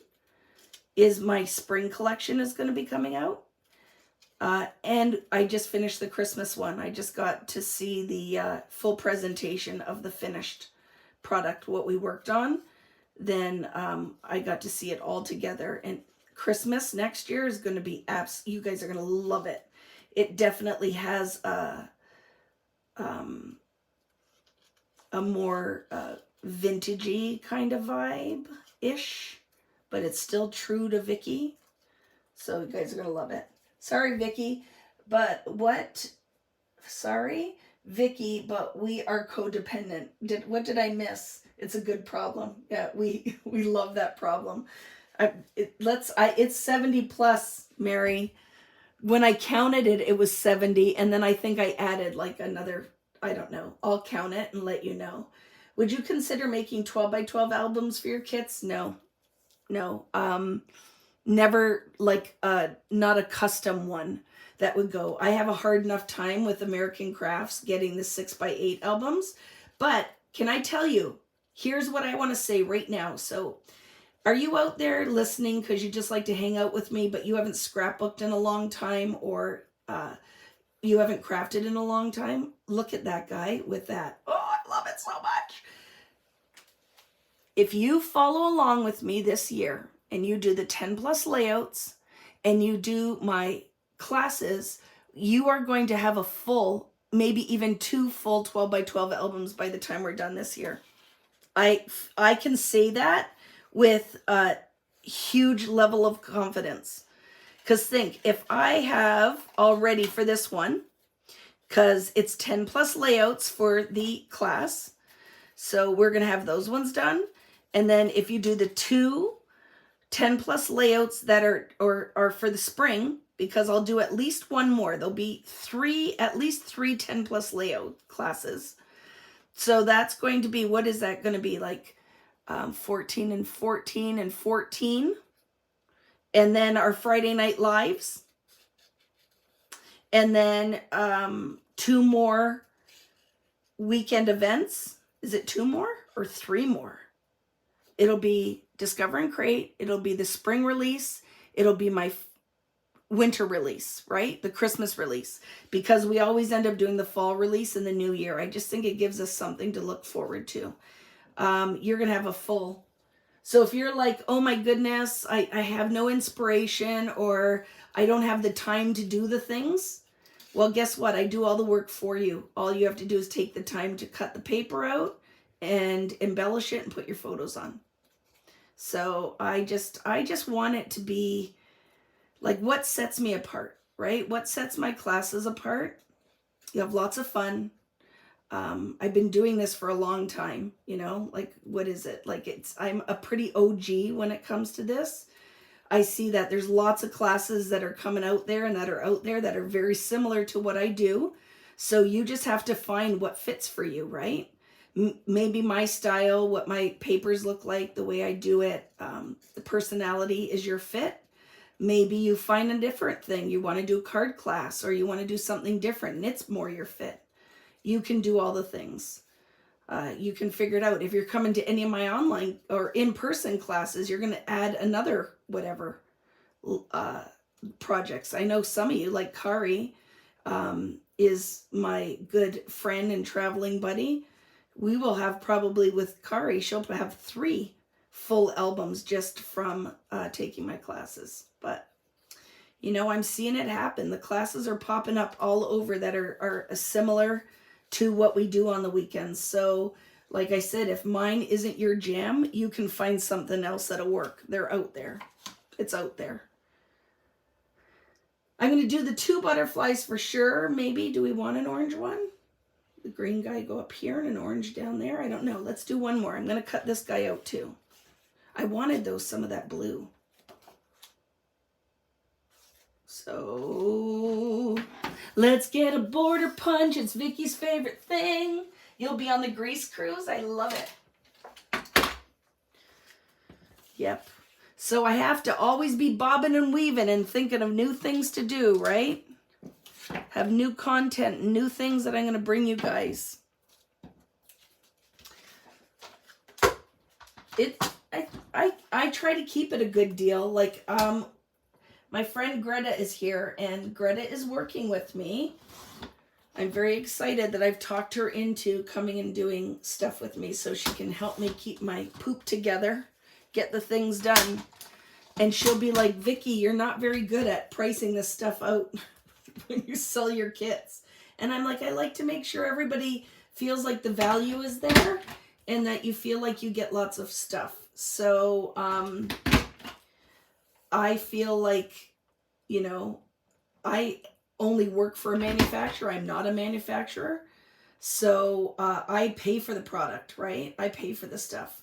is my spring collection is going to be coming out. And I just finished the Christmas one. I just got to see the full presentation of the finished product, what we worked on. Then I got to see it all together. And Christmas next year is going to be you guys are going to love it. It definitely has a more vintagey kind of vibe-ish, but it's still true to Vicky. So you guys are going to love it. Sorry, Vicky, but sorry, Vicky, but we are codependent. What did I miss? It's a good problem. Yeah, we love that problem. It's 70 plus, Mary. When I counted it, it was 70, and then I think I added like another, I don't know. I'll count it and let you know. Would you consider making 12 by 12 albums for your kits? No. Never, like not a custom one that would go. I have a hard enough time with American Crafts getting the 6 by 8 albums. But can I tell you, here's what I want to say right now. So are you out there listening because you just like to hang out with me, but you haven't scrapbooked in a long time, or you haven't crafted in a long time? Look at that guy with that. Oh, I love it so much. If you follow along with me this year and you do the 10 plus layouts and you do my classes, you are going to have a full, maybe even 2 full 12 by 12 albums by the time we're done this year. I can say that with a huge level of confidence. Because think, if I have already for this one, because it's 10 plus layouts for the class, so we're going to have those ones done. And then if you do the 2 10 plus layouts that are for the spring, because I'll do at least one more. There'll be at least three 10 plus layout classes. So that's going to be, what is that going to be, like 14 and 14 and 14. And then our Friday night lives. And then 2 more weekend events. Is it 2 more or 3 more? It'll be Discover and Create. It'll be the spring release. It'll be my winter release, right? The Christmas release. Because we always end up doing the fall release in the new year. I just think it gives us something to look forward to. You're going to have a full. So if you're like, oh my goodness, I have no inspiration, or I don't have the time to do the things. Well, guess what? I do all the work for you. All you have to do is take the time to cut the paper out and embellish it and put your photos on. So I just want it to be like what sets me apart, right? What sets my classes apart? You have lots of fun. I've been doing this for a long time, like, what is it? Like I'm a pretty OG when it comes to this. I see that there's lots of classes that are coming out there and that are out there that are very similar to what I do. So you just have to find what fits for you, right? Maybe my style, what my papers look like, the way I do it, the personality is your fit. Maybe you find a different thing. You want to do a card class, or you want to do something different and it's more your fit. You can do all the things. You can figure it out. If you're coming to any of my online or in-person classes, you're going to add another whatever projects. I know some of you, like Kari, is my good friend and traveling buddy. We will have probably with Kari, she'll have 3 full albums just from taking my classes. But, I'm seeing it happen. The classes are popping up all over that are similar to what we do on the weekends. So, like I said, if mine isn't your jam, you can find something else that'll work. They're out there. It's out there. I'm going to do the 2 butterflies for sure. Maybe, do we want an orange one? The green guy go up here and an orange down there. I don't know. Let's do one more. I'm going to cut this guy out too. I wanted some of that blue. So let's get a border punch. It's Vicky's favorite thing. You'll be on the grease cruise. I love it. Yep. So I have to always be bobbing and weaving and thinking of new things to do, right? Have new content, new things that I'm going to bring you guys. I try to keep it a good deal. Like, my friend Greta is here, and Greta is working with me. I'm very excited that I've talked her into coming and doing stuff with me so she can help me keep my poop together, get the things done. And she'll be like, Vicky, you're not very good at pricing this stuff out when you sell your kits. And I'm like, I like to make sure everybody feels like the value is there and that you feel like you get lots of stuff. So I feel like, you know, I only work for a manufacturer. I'm not a manufacturer. So I pay for the product, right? I pay for the stuff.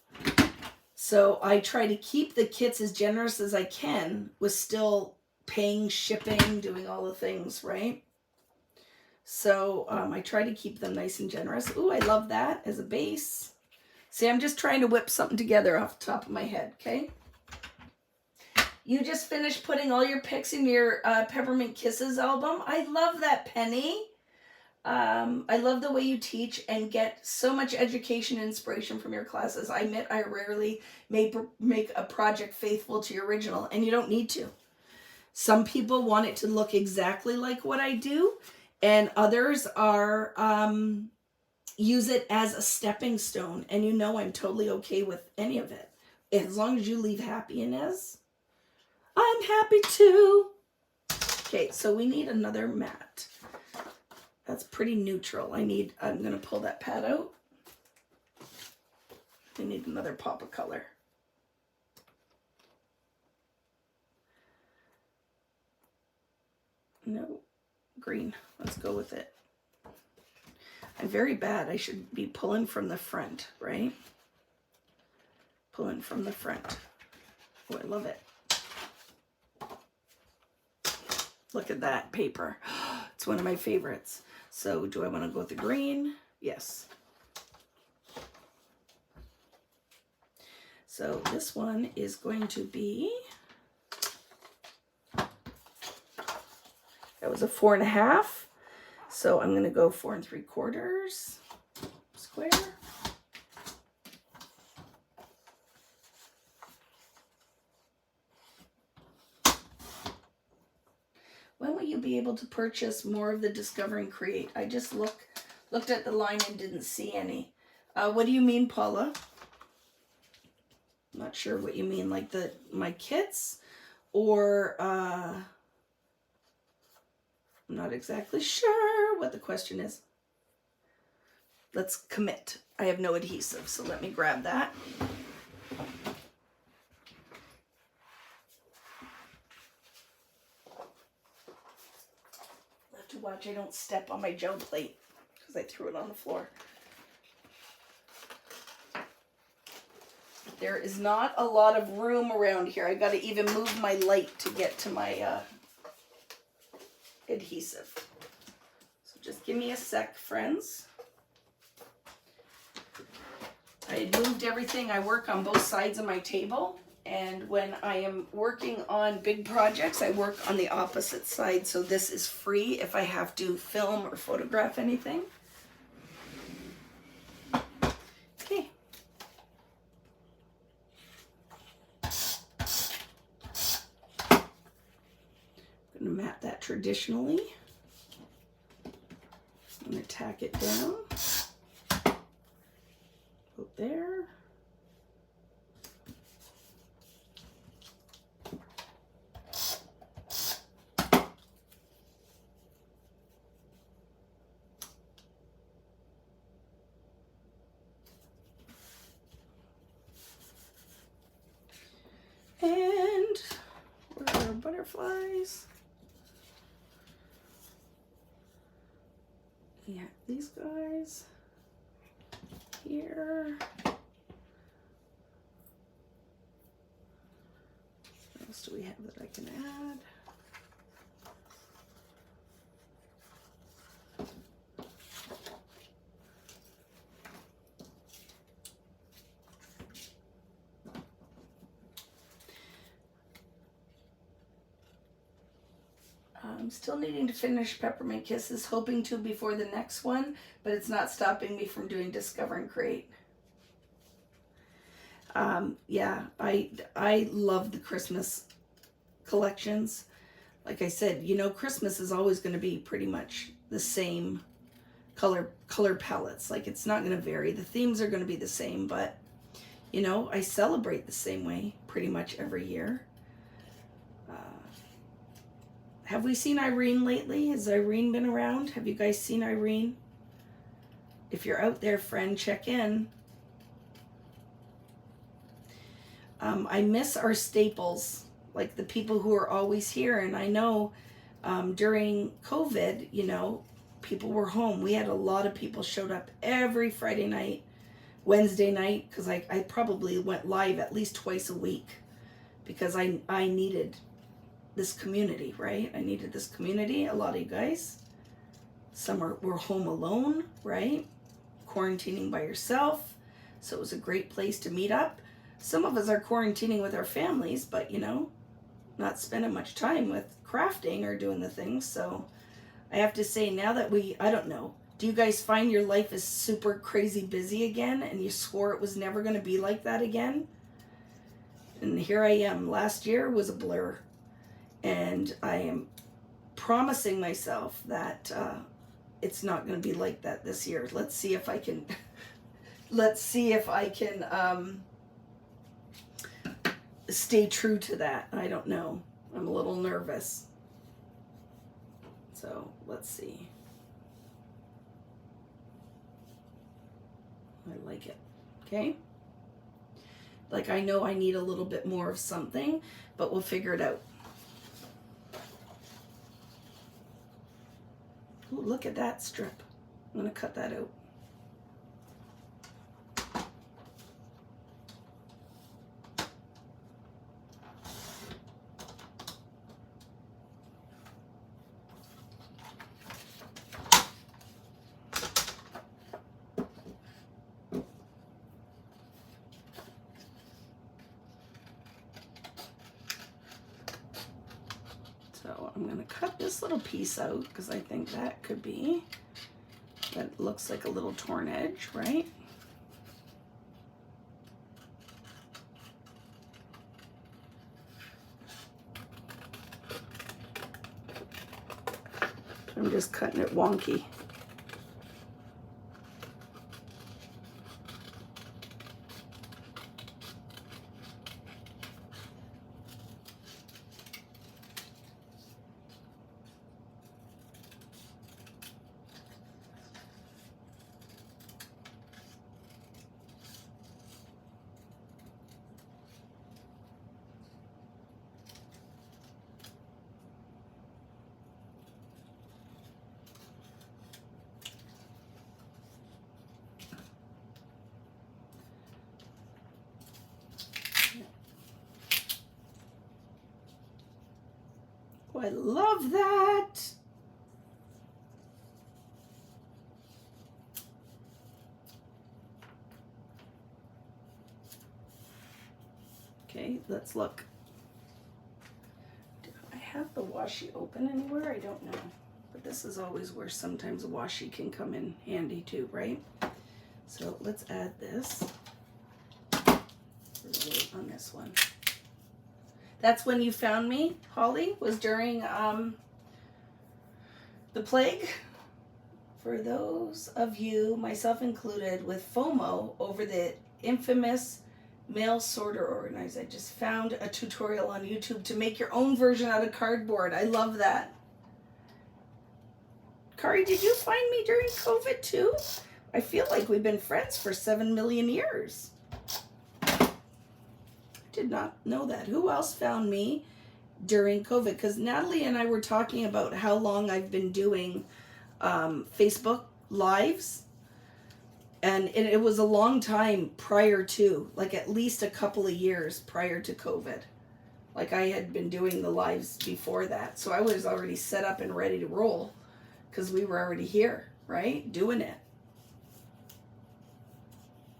So I try to keep the kits as generous as I can with still paying shipping, doing all the things, right? So I try to keep them nice and generous. Ooh, I love that as a base. See, I'm just trying to whip something together off the top of my head, okay? You just finished putting all your pics in your Peppermint Kisses album. I love that, Penny. I love the way you teach and get so much education and inspiration from your classes. I admit I rarely make a project faithful to your original, and you don't need to. Some people want it to look exactly like what I do, and others are use it as a stepping stone, and you know I'm totally okay with any of it. As long as you leave happiness, I'm happy too. Okay, so we need another mat. That's pretty neutral. I'm going to pull that pad out. I need another pop of color. No, green. Let's go with it. I'm very bad. I should be pulling from the front, right? Pulling from the front. Oh, I love it. Look at that paper. It's one of my favorites. So do I want to go with the green? Yes. So this one is going to be, that was a 4.5. So I'm going to go 4 3/4 square. When will you be able to purchase more of the Discover and Create? I just looked at the line and didn't see any. What do you mean, Paula? I'm not sure what you mean, like my kits, or I'm not exactly sure what the question is. Let's commit. I have no adhesive, so let me grab that. I have to watch I don't step on my gel plate because I threw it on the floor. There is not a lot of room around here. I got to even move my light to get to my adhesive. So just give me a sec, friends. I had moved everything. I work on both sides of my table, and when I am working on big projects, I work on the opposite side, so this is free if I have to film or photograph anything. Okay. I'm going to mat that traditionally. I'm going to tack it down. Put there. And where are our butterflies? Yeah, these guys here. What else do we have that I can add? I'm still needing to finish Peppermint Kisses, hoping to before the next one, but it's not stopping me from doing Discover and Create. Yeah, I love the Christmas collections. Like I said, you know, Christmas is always going to be pretty much the same color palettes. Like, it's not going to vary. The themes are going to be the same, but you know, I celebrate the same way pretty much every year. Have we seen Irene lately? Has Irene been around? Have you guys seen Irene? If you're out there, friend, check in. I miss our staples, like the people who are always here. And I know during COVID, you know, people were home. We had a lot of people showed up every Friday night, Wednesday night, because I probably went live at least twice a week because I needed this community, right? I needed this community. A lot of you guys, some were home alone, right? Quarantining by yourself. So it was a great place to meet up. Some of us are quarantining with our families, but you know, not spending much time with crafting or doing the things. So I have to say, now that I don't know, do you guys find your life is super crazy busy again and you swore it was never going to be like that again? And here I am. Last year was a blur. And I am promising myself that it's not going to be like that this year. Let's see if I can stay true to that. I don't know. I'm a little nervous. So let's see. I like it. Okay. Like, I know I need a little bit more of something, but we'll figure it out. Ooh, look at that strip. I'm going to cut that out. So I'm going to cut this little piece out because I think that looks like a little torn edge, right? I'm just cutting it wonky. Oh, I love that. Okay, let's look. Do I have the washi open anywhere? I don't know. But this is always where sometimes a washi can come in handy too, right? So let's add this. We're gonna wait on this one. That's when you found me, Holly, was during the plague. For those of you, myself included, with FOMO over the infamous mail sorter organizer, I just found a tutorial on YouTube to make your own version out of cardboard. I love that. Kari, did you find me during COVID too? I feel like we've been friends for 7 million years. Did not know that. Who else found me during COVID? Because Natalie and I were talking about how long I've been doing Facebook lives, and it was a long time prior to, like at least a couple of years prior to COVID. Like, I had been doing the lives before that, so I was already set up and ready to roll because we were already here, right, doing it.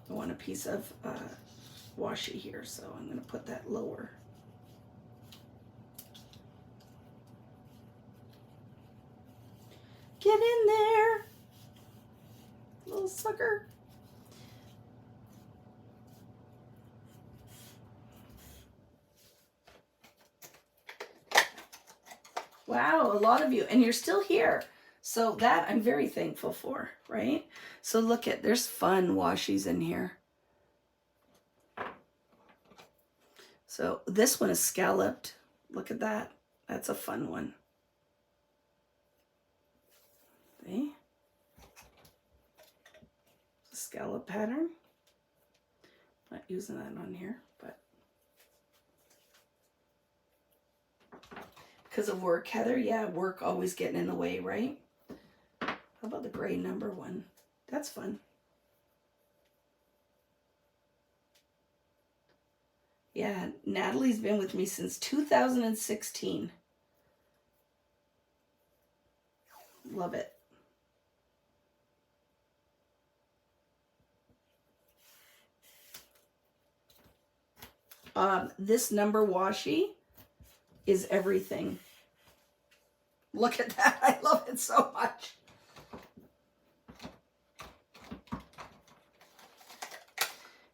I want a piece of washi here, so I'm going to put that lower. sucker. Wow, a lot of you, and you're still here. So that I'm very thankful for, right? So look at, there's fun washies in here. So this one is scalloped. Look at that. That's a fun one. See? Scallop pattern. Not using that on here, but because of work, Heather. Yeah, work always getting in the way, right? How about the gray number one? That's fun. Yeah, Natalie's been with me since 2016. Love it. This number washi is everything. Look at that. I love it so much.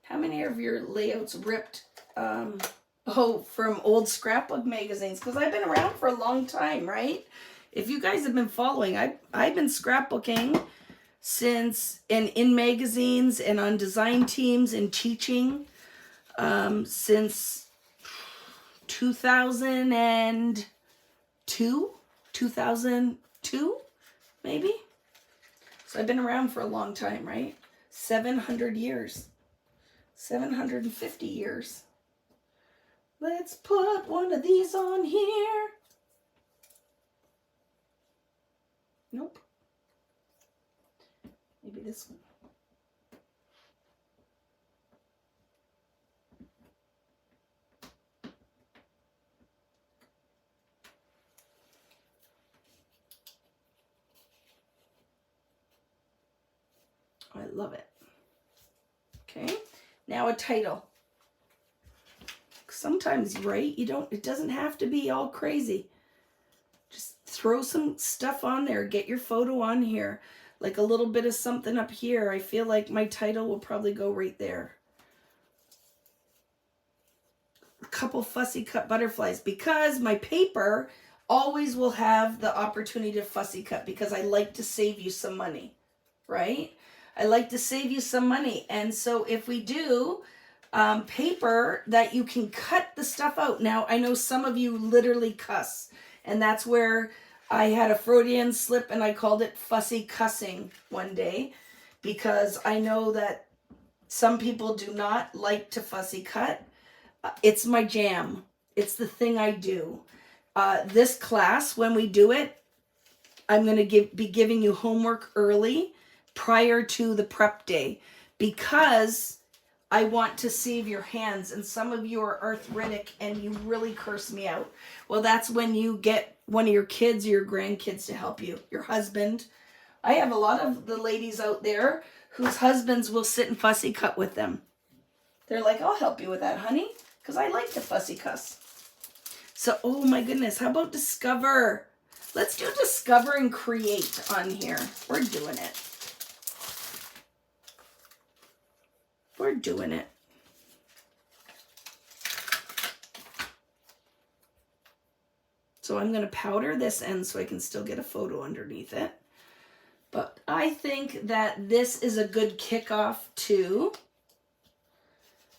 How many of your layouts ripped from old scrapbook magazines? Because I've been around for a long time, right? If you guys have been following, I've been scrapbooking since, and in magazines and on design teams and teaching since 2002 maybe. So I've been around for a long time, right? 700 years, 750 years. Let's put one of these on here. Nope. Maybe this one. I love it. Okay, now a title. Sometimes, right, it doesn't have to be all crazy. Just throw some stuff on there. Get your photo on here. Like a little bit of something up here. I feel like my title will probably go right there. A couple fussy cut butterflies, because my paper always will have the opportunity to fussy cut, because I like to save you some money, right? I like to save you some money. And so if we do paper that you can cut the stuff out. Now, I know some of you literally cuss, and that's where I had a Freudian slip and I called it fussy cussing one day, because I know that some people do not like to fussy cut. It's my jam. It's the thing I do. This class, when we do it, I'm going to be giving you homework early prior to the prep day, because I want to save your hands, and some of you are arthritic and you really curse me out. Well, that's when you get one of your kids or your grandkids to help you, your husband. I have a lot of the ladies out there whose husbands will sit and fussy cut with them. They're like, I'll help you with that, honey, because I like to fussy cuss. So, oh my goodness, how about discover? Let's do discover and create on here. We're doing it. We're doing it. So I'm going to powder this end so I can still get a photo underneath it. But I think that this is a good kickoff to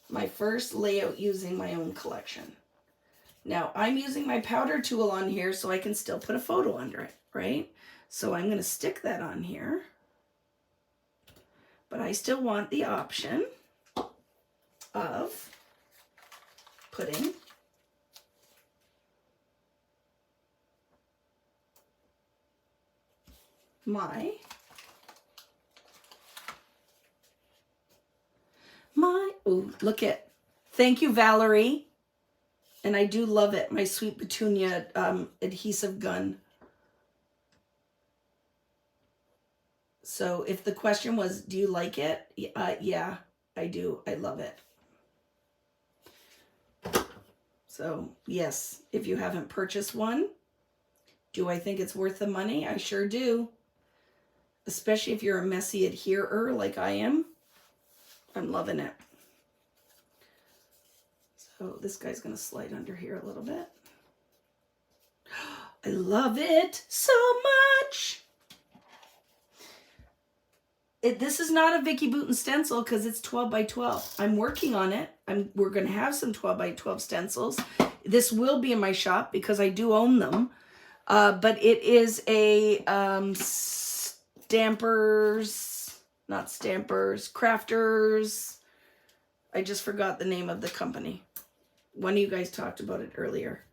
my first layout using my own collection. Now I'm using my powder tool on here so I can still put a photo under it, right? So I'm going to stick that on here. But I still want the option of putting my oh, look at, thank you, Valerie. And I do love it, my Sweet Petunia adhesive gun. So if the question was, do you like it? Yeah, I do. I love it. So yes, if you haven't purchased one, do I think it's worth the money? I sure do. especially if you're a messy adherer like I am. I'm loving it. So this guy's going to slide under here a little bit. I love it so much. This is not a Vicky Bouton stencil because it's 12 by 12. I'm working on it. We're going to have some 12 by 12 stencils. This will be in my shop because I do own them. But it is a crafters. I just forgot the name of the company. One of you guys talked about it earlier.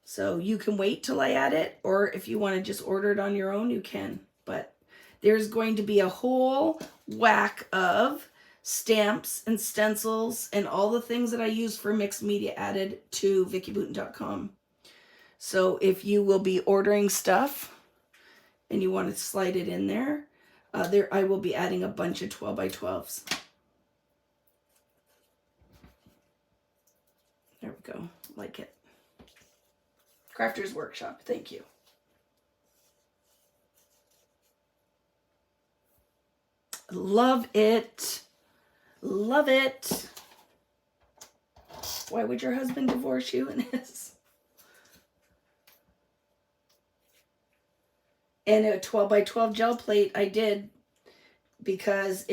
So you can wait till I add it, or if you want to just order it on your own, you can. But there's going to be a whole whack of stamps and stencils and all the things that I use for mixed media added to vickybouton.com. So if you will be ordering stuff and you want to slide it in there, I will be adding a bunch of 12 by 12s. There we go. Like it. Crafters Workshop. Thank you. Love it. Love it. Why would your husband divorce you? And a 12 by 12 gel plate I did because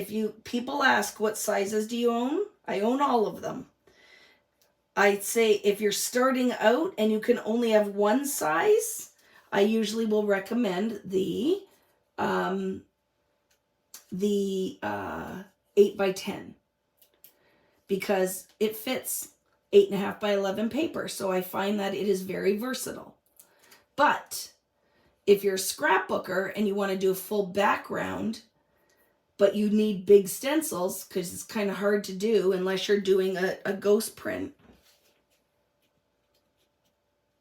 people ask what sizes do you own? I own all of them. I'd say if you're starting out and you can only have one size, I usually will recommend the 8 by 10 because it fits 8.5 by 11 paper. So I find that it is very versatile. But if you're a scrapbooker and you want to do a full background, but you need big stencils because it's kind of hard to do unless you're doing a ghost print.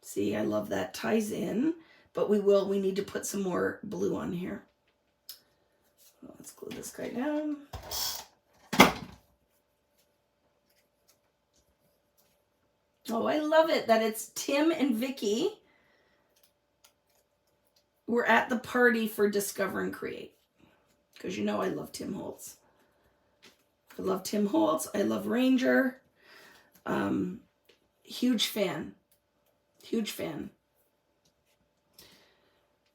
See, I love that ties in, but we need to put some more blue on here. Let's glue this guy down. Oh, I love it that it's Tim and Vicky. We're at the party for Discover and Create. Because you know I love Tim Holtz. I love Tim Holtz. I love Ranger. Huge fan. Huge fan.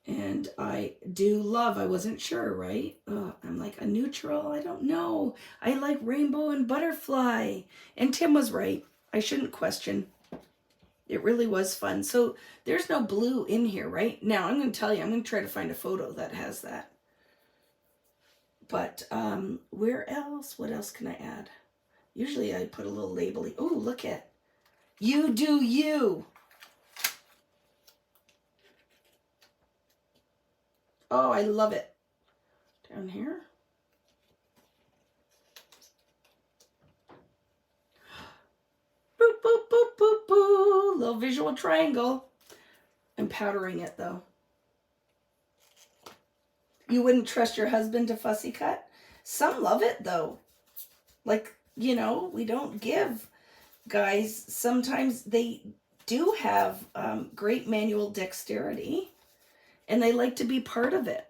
And I do love, I wasn't sure, right? I'm like a neutral, I don't know. I like rainbow and butterfly. And Tim was right. I shouldn't question. It really was fun. So there's no blue in here, right? Now I'm going to tell you, I'm going to try to find a photo that has that. But where else? What else can I add? Usually I put a little label. Oh, look at. You do you. Oh, I love it. Down here. Boop, boop, boop, boop, boop. Little visual triangle. I'm powdering it though. You wouldn't trust your husband to fussy cut? Some love it though. Like, you know, we don't give guys, sometimes they do have great manual dexterity and they like to be part of it.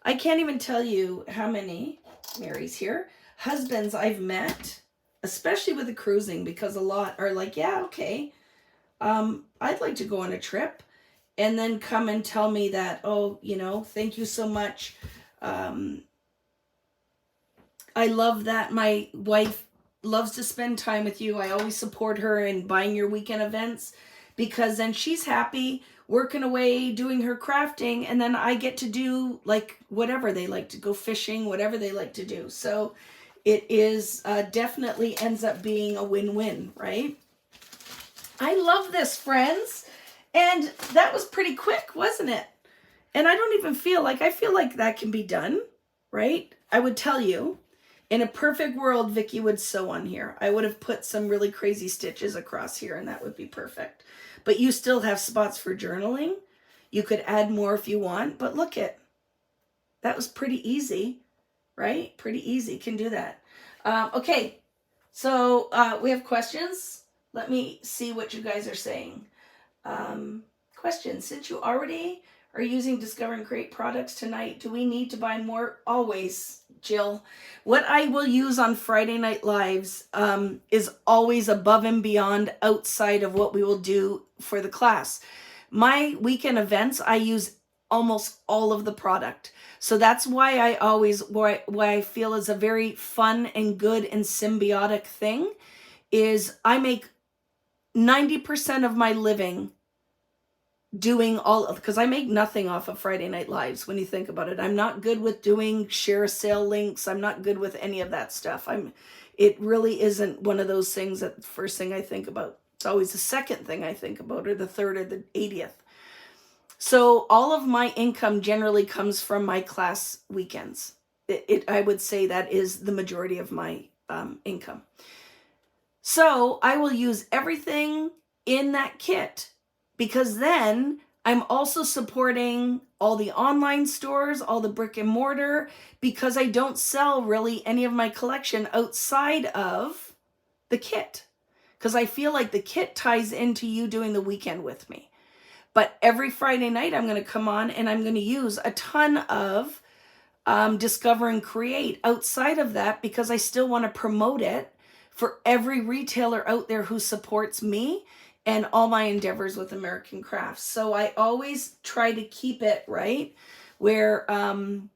I can't even tell you how many, Mary's here, husbands I've met, especially with the cruising, because a lot are like, yeah, okay, I'd like to go on a trip, and then come and tell me that, oh, you know, thank you so much. I love that my wife loves to spend time with you. I always support her in buying your weekend events, because then she's happy working away, doing her crafting, and then I get to do like whatever they like to go fishing, whatever they like to do. So it is definitely ends up being a win-win, right? I love this, friends. And that was pretty quick, wasn't it? And I don't even feel like, I feel like that can be done, right? I would tell you, in a perfect world, Vicky would sew on here. I would have put some really crazy stitches across here and that would be perfect. But you still have spots for journaling. You could add more if you want, but look at, that was pretty easy, right? Pretty easy, can do that. Okay, so we have questions. Let me see what you guys are saying. Question, since you already are using Discover and Create products tonight. Do we need to buy more? Always, Jill. What I will use on Friday Night Lives is always above and beyond outside of what we will do for the class. My weekend events, I use almost all of the product. So that's why I always, why I feel is a very fun and good and symbiotic thing is I make 90% of my living doing all of, because I make nothing off of Friday Night Lives when you think about it. I'm not good with doing share a sale links. I'm not good with any of that stuff. It really isn't one of those things that the first thing I think about. It's always the second thing I think about, or the third or the 80th. So all of my income generally comes from my class weekends. I would say that is the majority of my income. So I will use everything in that kit, because then I'm also supporting all the online stores, all the brick and mortar, because I don't sell really any of my collection outside of the kit. Because I feel like the kit ties into you doing the weekend with me. But every Friday night, I'm going to come on and I'm going to use a ton of Discover and Create outside of that, because I still want to promote it for every retailer out there who supports me and all my endeavors with American crafts. So I always try to keep it right where I'm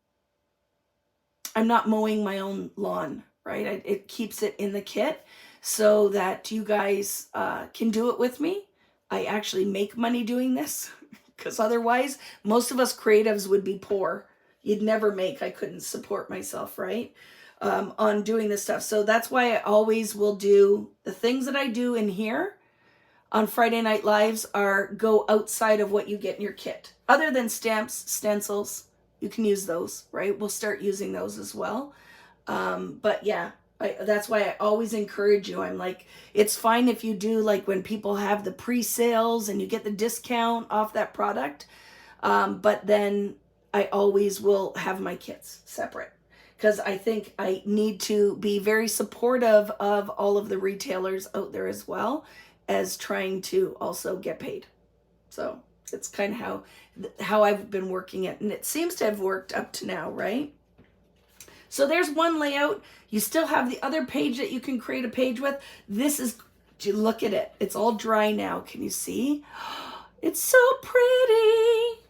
not mowing my own lawn, right? It keeps it in the kit so that you guys can do it with me. I actually make money doing this, because otherwise most of us creatives would be poor. You'd never make, I couldn't support myself, right? On doing this stuff. So that's why I always will do the things that I do in here on Friday Night Lives are go outside of what you get in your kit. Other than stamps, stencils, you can use those, right? We'll start using those as well. But yeah, that's why I always encourage you. I'm like, it's fine if you do like when people have the pre-sales and you get the discount off that product. But then I always will have my kits separate, because I think I need to be very supportive of all of the retailers out there as well as trying to also get paid. So it's kind of how I've been working it. And it seems to have worked up to now, right? So there's one layout. You still have the other page that you can create a page with. This is, look at it. It's all dry now. Can you see? It's so pretty.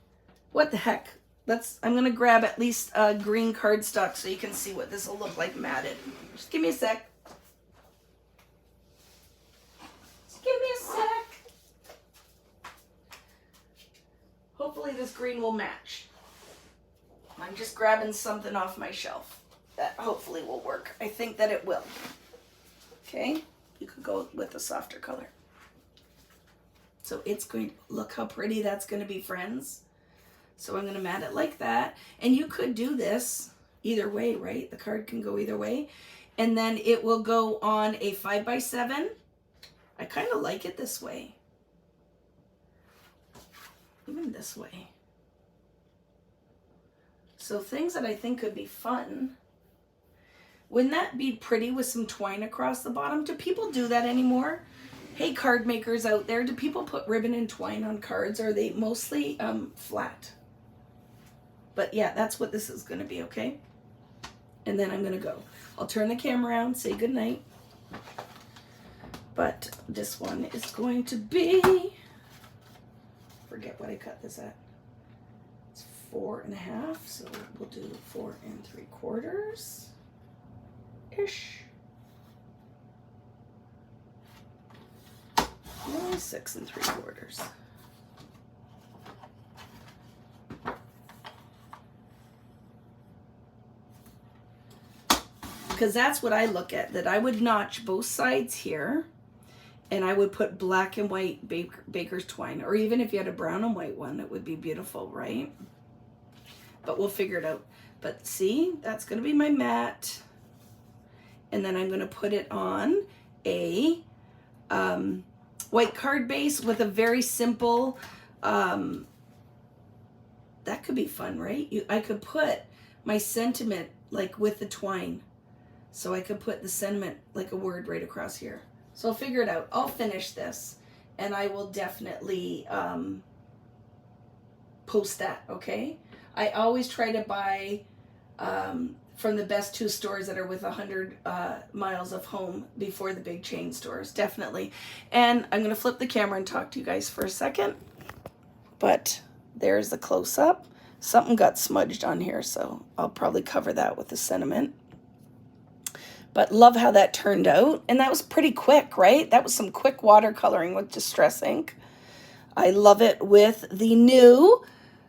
What the heck? I'm going to grab at least green cardstock so you can see what this will look like matted. Just give me a sec. Just give me a sec. Hopefully this green will match. I'm just grabbing something off my shelf that hopefully will work. I think that it will. Okay, you could go with a softer color. So it's going to look how pretty that's going to be, friends. So I'm going to mat it like that. And you could do this either way, right? The card can go either way. And then it will go on a 5x7. I kind of like it this way. Even this way. So things that I think could be fun. Wouldn't that be pretty with some twine across the bottom? Do people do that anymore? Hey, card makers out there, do people put ribbon and twine on cards? Or are they mostly flat? But yeah, that's what this is going to be, okay? And then I'm going to go. I'll turn the camera around, say goodnight. But this one is going to be, forget what I cut this at. It's 4.5, so we'll do 4 3/4-ish. 6 3/4. Because that's what I look at, that I would notch both sides here, and I would put black and white baker's twine, or even if you had a brown and white one, it would be beautiful, right? But we'll figure it out. But see, that's going to be my mat, and then I'm going to put it on a white card base with a very simple, that could be fun, right? I could put my sentiment like with the twine. So I could put the sentiment like a word right across here. So I'll figure it out. I'll finish this and I will definitely post that, okay? I always try to buy from the best 2 stores that are with 100 miles of home before the big chain stores, definitely. And I'm going to flip the camera and talk to you guys for a second. But there's the close-up. Something got smudged on here, so I'll probably cover that with the sentiment. But love how that turned out. And that was pretty quick, right? That was some quick watercoloring with Distress ink. I love it with the new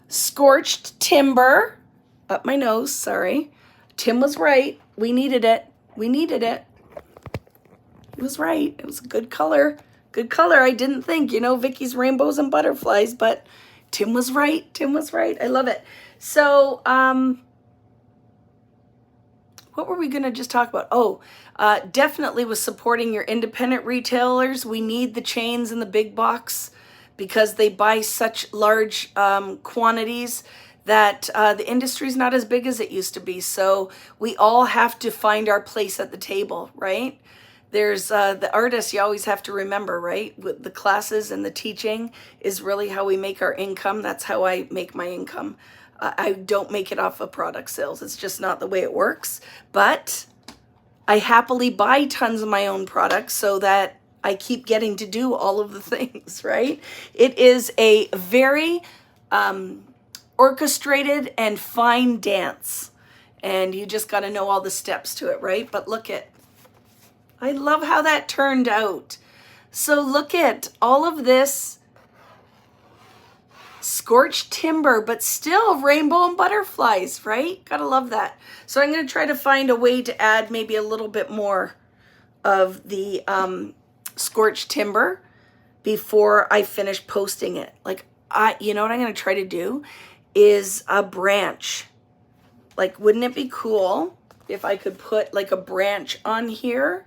Scorched Timber. Up my nose, sorry. Tim was right. We needed it. We needed it. He was right. It was a good color. Good color. I didn't think, you know, Vicky's rainbows and butterflies, but Tim was right. Tim was right. I love it. So, what were we going to just talk about? Oh, definitely with supporting your independent retailers. We need the chains and the big box because they buy such large quantities that the industry's not as big as it used to be. So we all have to find our place at the table, right? There's the artists you always have to remember, right? With the classes and the teaching is really how we make our income. That's how I make my income. I don't make it off of product sales. It's just not the way it works. But I happily buy tons of my own products so that I keep getting to do all of the things, right? It is a very orchestrated and fine dance. And you just got to know all the steps to it, right? But look at, I love how that turned out. So look at all of this scorched timber, but still rainbow and butterflies, right? Gotta love that. So I'm going to try to find a way to add maybe a little bit more of the scorched timber before I finish posting it. Like, you know what I'm going to try to do is a branch. Like, wouldn't it be cool if I could put like a branch on here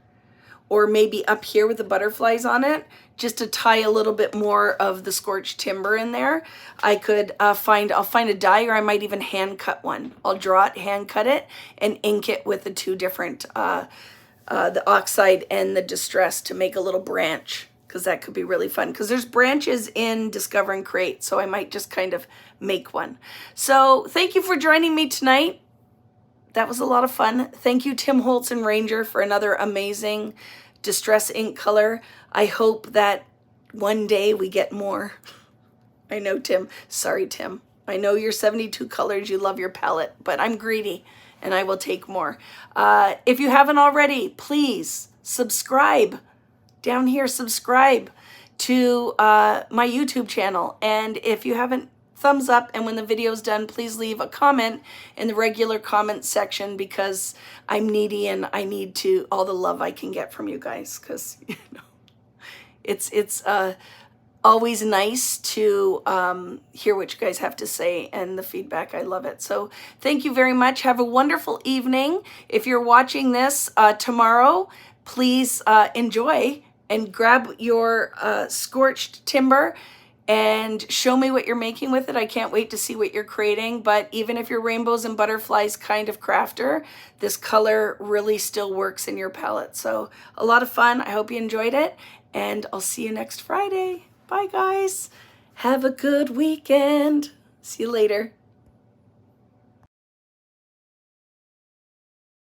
or maybe up here with the butterflies on it, just to tie a little bit more of the scorched timber in there. I could I'll find a die, or I might even hand cut one. I'll draw it, hand cut it, and ink it with the 2 different, the oxide and the Distress to make a little branch, because that could be really fun. Because there's branches in Discover and Create, so I might just kind of make one. So thank you for joining me tonight. That was a lot of fun. Thank you, Tim Holtz and Ranger, for another amazing Distress ink color. I hope that one day we get more. I know, Tim. Sorry, Tim. I know you're 72 colors. You love your palette, but I'm greedy and I will take more. If you haven't already, please subscribe. Down here, subscribe to my YouTube channel. And if you haven't, thumbs up, and when the video's done, please leave a comment in the regular comment section, because I'm needy and I need to all the love I can get from you guys, because you know it's always nice to hear what you guys have to say and the feedback. I love it. So thank you very much. Have a wonderful evening. If you're watching this tomorrow, please enjoy and grab your scorched timber and show me what you're making with it. I can't wait to see what you're creating. But even if you're rainbows and butterflies kind of crafter, this color really still works in your palette. So a lot of fun. I hope you enjoyed it, and I'll see you next Friday. Bye, guys. Have a good weekend. See you later.